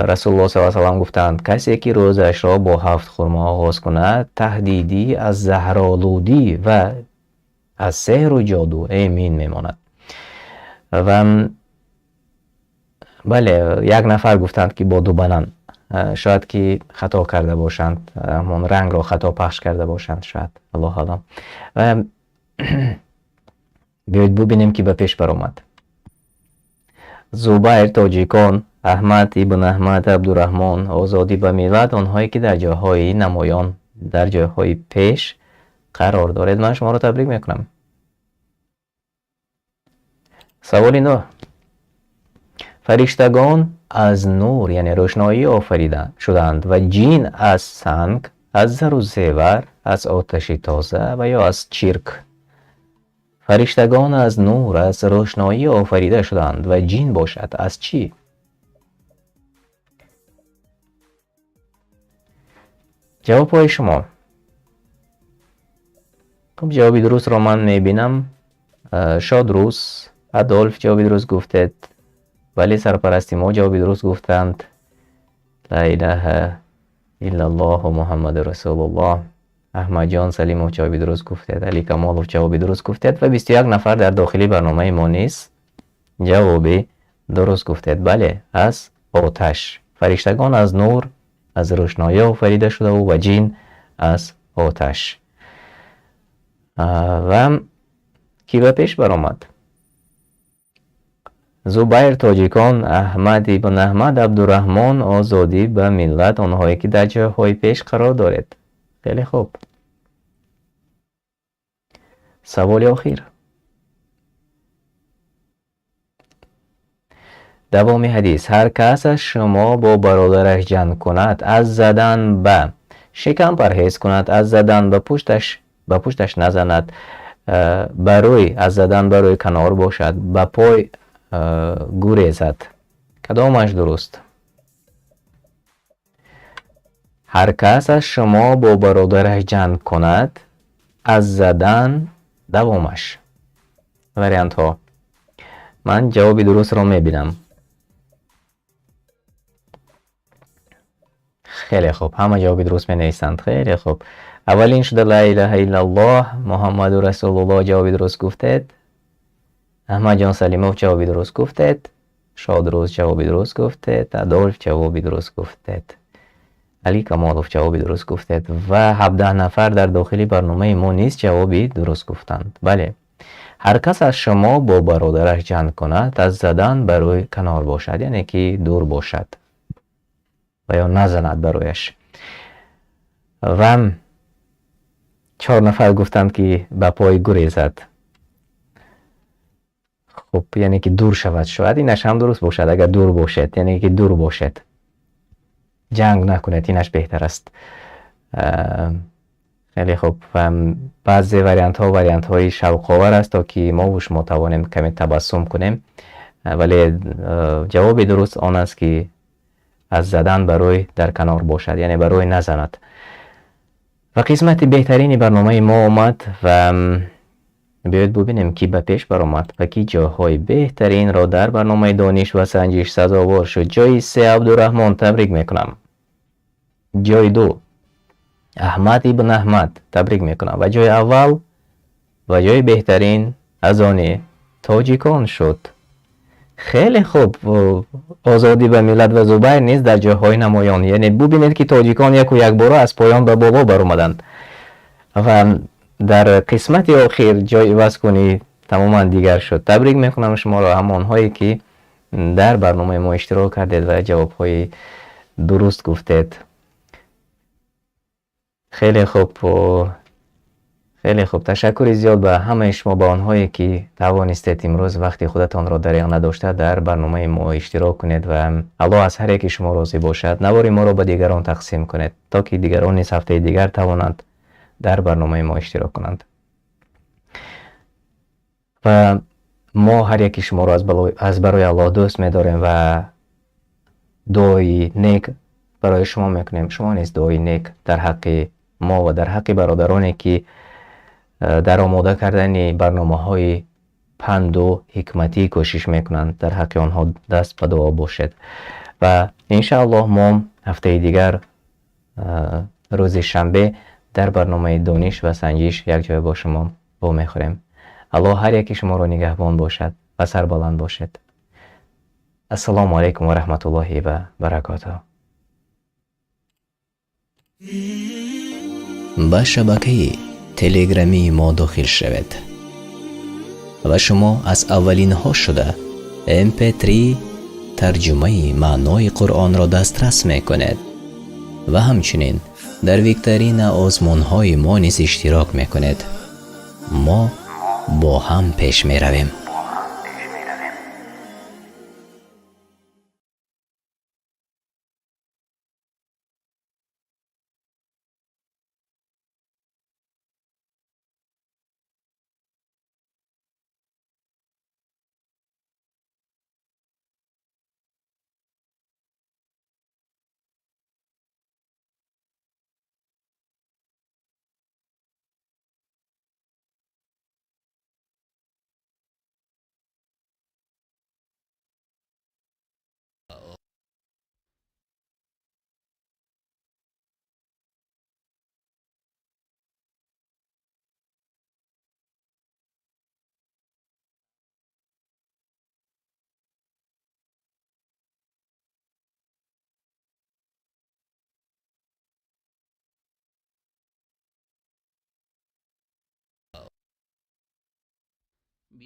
رسول الله صلی الله علیه و سلم گفتند کسی که روزش را با 7 خرما آغاز کند تهدیدی از زهرآلودی و از سحر و جادو امین میماند. و بله، 1 نفر گفتند که با 2 بنان. شاید که خطا کرده باشند، همون رنگ را خطا پخش کرده باشند، شاید، الله اعلم. و بیایید ببینیم که به پیش برآمد. زبیر تاجیکان، احمد ابن احمد، عبدالرحمن آزادی به ملت، آنهایی که در جاهای نمایان، در جاهای پیش قرار دارید. من شما را تبریک میکنم. سوال 9. فرشتگان از نور یعنی روشنایی آفریده شدند و جین از سنگ، از زر و زیور، از آتش تازه و یا از چرک. فرشتگان از نور، از روشنایی آفریده شدند و جین باشد از چی؟ جواب های شما. خب جوابی درست را من میبینم. شادروس ادولف جوابی درست گفتید. ولی سرپرستی ما جوابی درست گفتند. لا اله الا الله محمد رسول الله. احمد جان سلیموف جوابی درست گفتید. علی کمالوف جوابی درست گفتید. و 21 نفر در داخلی برنامه ما نیست جوابی درست گفتید. بله، از آتش. فرشتگان از نور، از روشنایی آفریده شده و جین از آتش. و کی به پیش برآمد؟ زبیر تاجیکان، احمد ابن احمد، عبدالرحمن آزادی به ملت، آنهایی که در جاهای پیش قرار دارد. خیلی خوب. سوال آخر. دوام حدیث. هر کس از شما با برادرش جنگ کند از زدن به شکم پرهیز کند، از زدن به پشتش نزند، بروی از زدن بروی کنار باشد، به پای گریزد. کدامش درست؟ هر کس از شما با برادرش جنگ کند از زدن، دوامش. وریانت ها. من جوابی درست را میبینم. خیلی خوب. همه جوابی درست می نویسند. خیلی خوب. اولین شده لا اله الا الله محمد رسول الله جوابی درست گفتید. احمد جان سلیموف جوابی درست گفتید. شادروز جوابی درست گفتید. ادولف جوابی درست گفتید. علی کمالوف جوابی درست گفتید. و 17 نفر در داخلی برنامه ما نیست جوابی درست گفتند. بله، هر کس از شما با برادرش جنگ کند از زدن برای کنار باشد، یعنی که دور باشد و یا نزند برایش. و 4 نفر گفتند که به پای گریزد. خب یعنی که دور شود. شاید اینش هم درست باشد، اگر دور باشد یعنی که دور باشد، جنگ نکند، اینش بهتر است. خیلی خوب. بعضی وریانت های شوق آور است تا که ما و شما توانیم کمی تبسم کنیم، ولی جواب درست آن است که از زدن برای در کنار باشد، یعنی برای نزند. و قسمت بهترین برنامه ما آمد و بیاید ببینیم کی به پیش برآمد و کی جاهای بهترین را در برنامه دانش و سنجش سزاوار شد. جای 3 عبدالرحمن تبریک میکنم، جای 2 احمد ابن احمد تبریک میکنم و جای اول و جای بهترین از آن تاجیکان شد. خیلی خوب. آزادی به ملت و زبیر نیز در جاهای نمایان، یعنی ببینید که تاجیکان یک و یک بار از پایان به بالا برآمدند و در قسمت آخر جای عوض کنی تماما دیگر شد. تبریک میکنم شما را، همان هایی که در برنامه ما اشتراک کردید و جواب های درست گفتید. خیلی خوب. خیلی خوب. تشکر زیاد به همه شما، به آنهایی که توانستید امروز وقتی خودتان را دریغ نداشته در برنامه ما اشتراک کنید و الله از هر یک شما راضی باشد. نوار ما را به دیگران تقسیم کنید تا که دیگران نیز هفته دیگر توانند در برنامه ما اشتراک کنند. و ما هر یکی شما را از برای الله دوست می‌داریم و دعای نیک برای شما میکنیم. شما نیز دعای نیک در حق ما و در حق برادرانی که در آماده کردن برنامه‌های پند و حکمتی کوشش میکنند، در حق آنها دست به دعا باشد. و انشاءالله ما هفته دیگر روز شنبه در برنامه دانش و سنجش یک جای با شما با میخوریم. الله هر یکی شما را نگهبان باشد و سربلند باشد. السلام علیکم و رحمت الله و برکاته. به شبکه تلگرامی ما داخل شوید و شما از اولین ها شده MP3 ترجمه معنای قرآن را دسترس می کنید و همچنین در ویکتورین آزمون های ما نیز اشتراک می کنید. ما با هم پیش می رویم.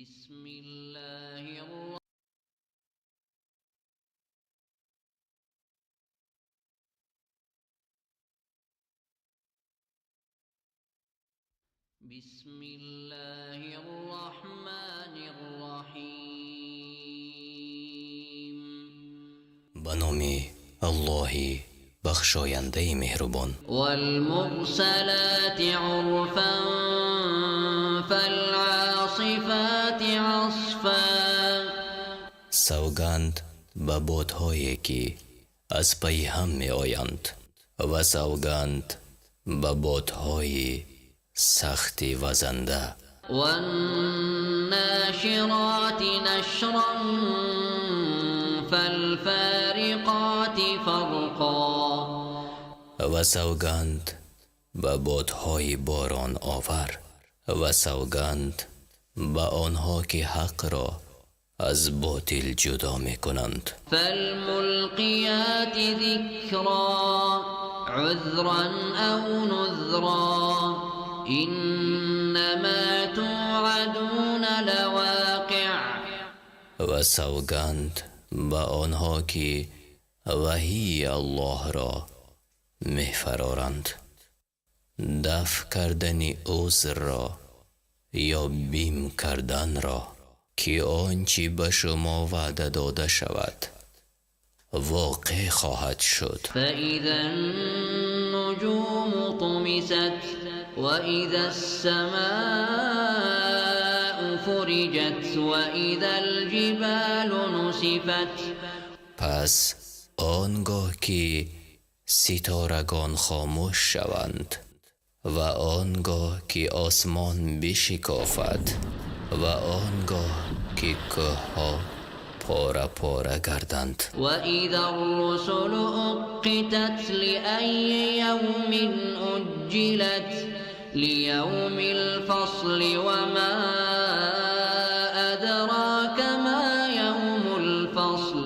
بسم الله الرحمن بسم الله الرحمن الرحیم. به نام الله بخشاینده مهربان. والمرسلات عرفا فالعاصفات عصفا. سوگند به بادهایی که از پی هم می آیند و سوگند به بادهای سختی وزنده. والناشرات نشرا فالفارقات فرقا. و سوگند به بادهای باران آور و سوگند به آنها که حق را از باطل جدا می کنند. فالملقیات ذکرا عذرا او نذرا انما توعدون لواقع و سوگند به آنها که وحی الله را می‌فرارند. دفع کردن عذر را یا بیم کردن را که آنچه به شما وعده داده شود واقع خواهد شد. فإذا النجوم طمست وإذا السماء فرجت وإذا الجبال نسفت. پس آنگاه که ستارگان خاموش شوند و آنگاه که آسمان بشکافد و آنگاه که کوه‌ها پاره پاره گردند. وإذا الرسل أقتت لأي يوم أجلت ليوم الفصل وما أدراك ما يوم الفصل.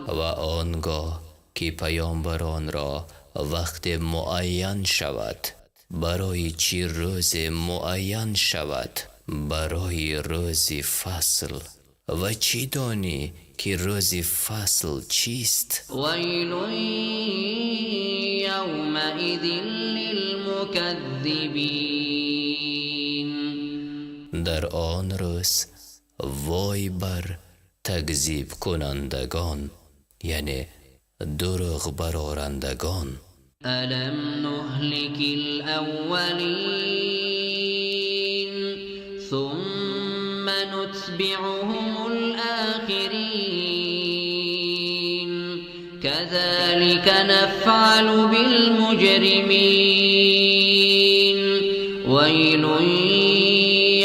و آنگاه که پیامبران را وقت معین شود برای چی روز معین شود برای روز فصل و چی دانی که روز فصل چیست؟ ويل يومئذ للمكذبين. در آن روز وای بر تکذیب کنندگان یعنی دروغ برآورندگان. ألم نهلك الأولين ثم نتبعهم الآخرين كذلك نفعل بالمجرمين. ويل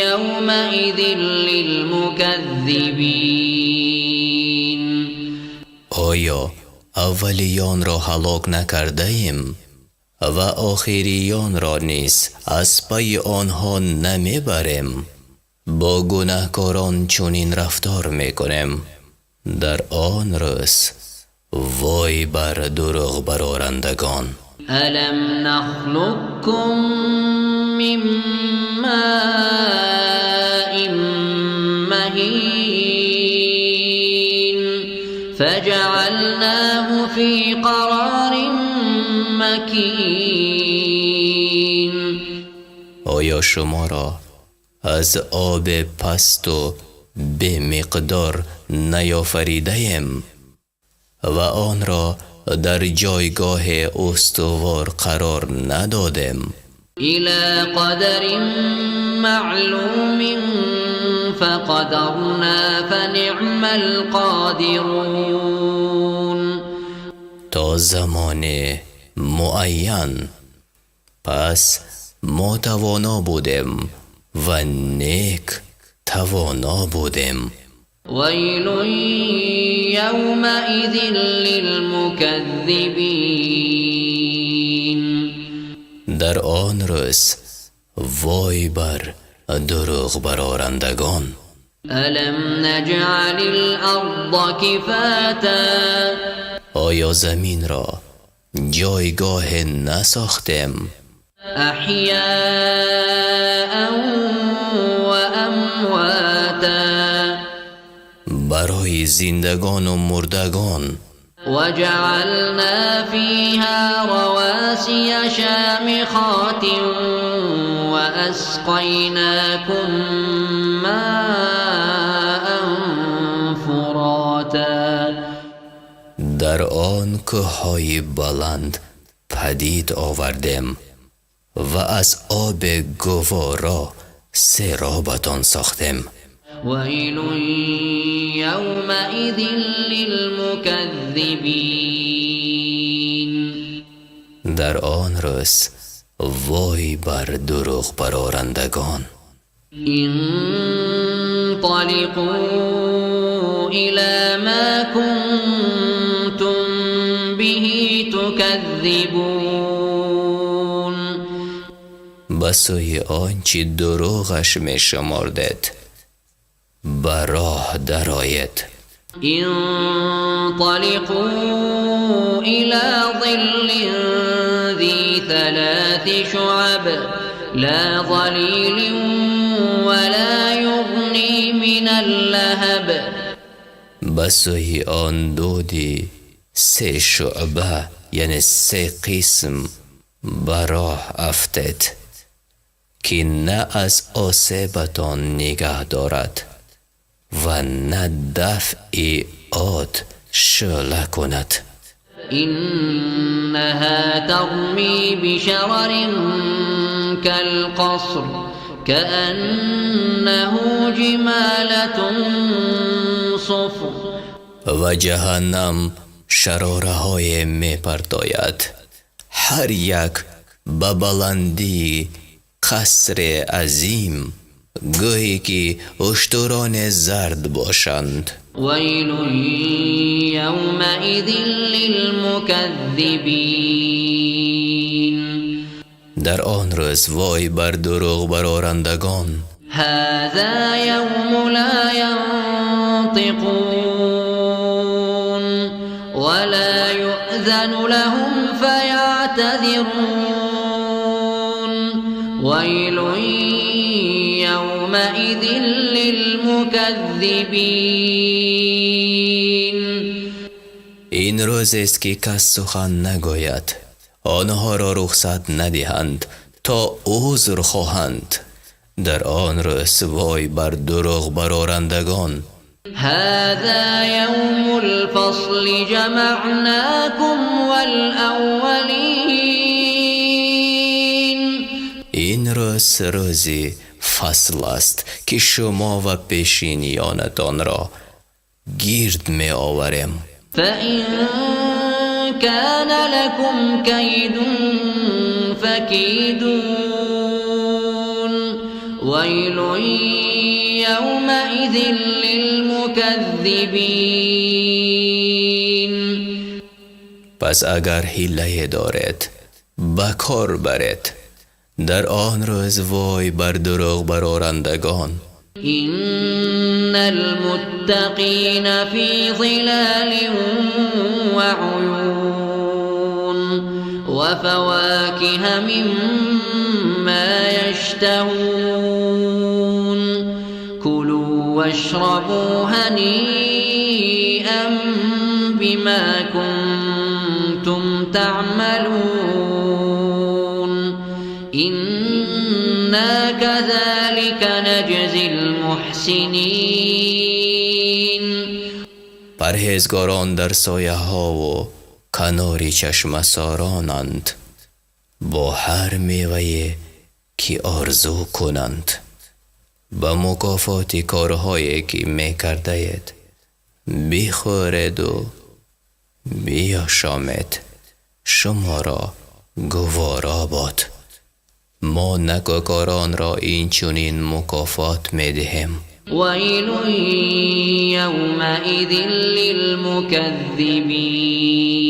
يومئذ للمكذبين. آیا اولیان را هلاک نکرده ایم و آخریان را نیز از پی آنها نمیبریم؟ با گناهکاران چنین رفتار میکنیم. در آن روز وای بر دروغ برآورندگان. ألم نخلقكم من ماء مهين فجعلناه في قرار مكين. آیا شما را از آب پست و به مقدار نیافریده ایم و آن را در جایگاه استوار قرار ندادیم؟ إلى قدر معلوم فقدرنا فنعم القادرون. تا زمان معین پس ما توانا بودیم و نیک توانا بودیم. ويل يومئذ للمكذبين. در آن روز وای بر دروغ برآورندگان. ألم نجعل الأرض كفاتا آیا زمین را جایگاه نساختیم؟ أحياء وأمواتا برای زندگان و مردگان. وجعلنا فيها رواسي شامخات وأسقيناكم ماء فراتا. در آن کوههای بلند پدید آوردیم و از آب گوارا سرابتان ساختیم. ويل يومئذ للمكذبين. در آن روز وای بر دروغ برآورندگان. انطلقوا إلى ما كنتم به تكذبون. به سوی آنچه دروغش می شمردید به راه درآیید. انطلقوا إلى ظل ذي 3 شعب لا ظليل ولا يغني من من اللهب به سوی آن دودی 3 شعبه یعنی 3 قسم به راه افتید که نه از آسیبتان نگه دارد و نه دفع آد شعله کند. إنها ترمي بشرر كالقصر كأنه جمالة صفر. و جهنم شراره های می پرتاید هر یک به بلندی قصر عظیم گویی که اشتران زرد باشند. ويل يومئذ للمكذبين در آن روز وای بر دروغ برآورندگان. هذا يوم لا ينطقون ولا يؤذن لهم فيعتذرون ويل يومئذ للمكذبين. این روز است که کس سخن نگوید، آنها را رخصت ندهند تا عذر خواهند. در آن روز وای بر دروغ برآورندگان. هذا يوم الفصل جمعناكم والأولين. این روز روزی فصل است که شما و پیشینیانتان را گرد می آوریم. فإن كان لكم كيد فكيدون ويل يومئذ للمكذبين. پس اگر حیله دارید بکار برید. در آن روز وای بر دروغ برآورندگان. إن المتقين في ظلال وعيون وفواكه مما يشتهون كلوا واشربوا هنيئا بما كنتم تعملون إنا كذلك نجزي المحسنين. پرهیزگاران در سایه ها و کنار چشم سارانند با هر میوه که آرزو کنند. به مکافات کارهایی که می کرده اید بخورید و بیاشامید. شما را گوارا باد. ما نکوکاران را این چنین مکافات می دهیم. ويل يومئذ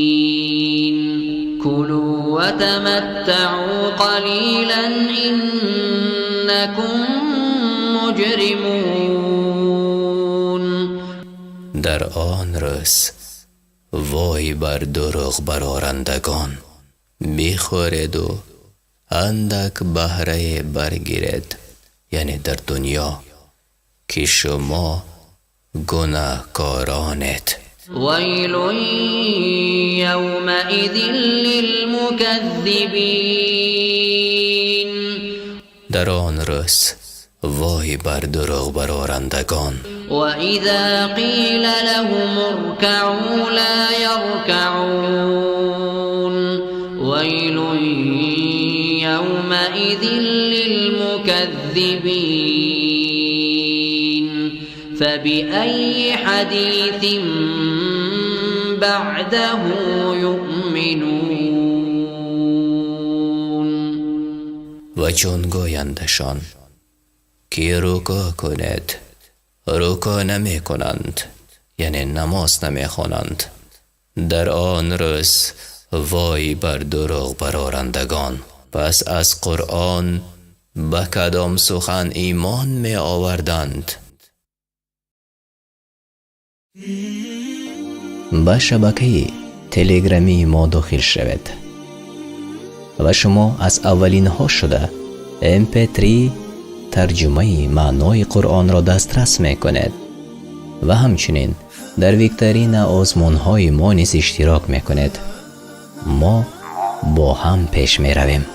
للمكذبين كلوا وتمتعوا قليلا إنكم مجرمون. در آن روز وای بر دروغ برآورندگان. بخورید و اندک بهره برگیرید، یعنی در دنیا، که شما گناهکارانید. ويل يومئذ للمكذبين. در آن روز وای بر دروغ برآورندگان. وإذا قيل لهم اركعوا لا يركعون ويل يومئذ للمكذبين فبأي حديث بعده يؤمنون. و چون گویندشان که رکوع کنید رکوع نمی کنند، یعنی نماز نمی خوانند. در آن روز وای بر دروغ برآورندگان. پس از قرآن به کدام سخن ایمان می آوردند؟ به شبکه تلگرامی ما داخل شوید و شما از اولین ها شده MP3 ترجمه معنای قرآن را دسترس میکنید و همچنین در ویکترین آزمون های ما نیز اشتراک میکنید. ما با هم پیش می رویم.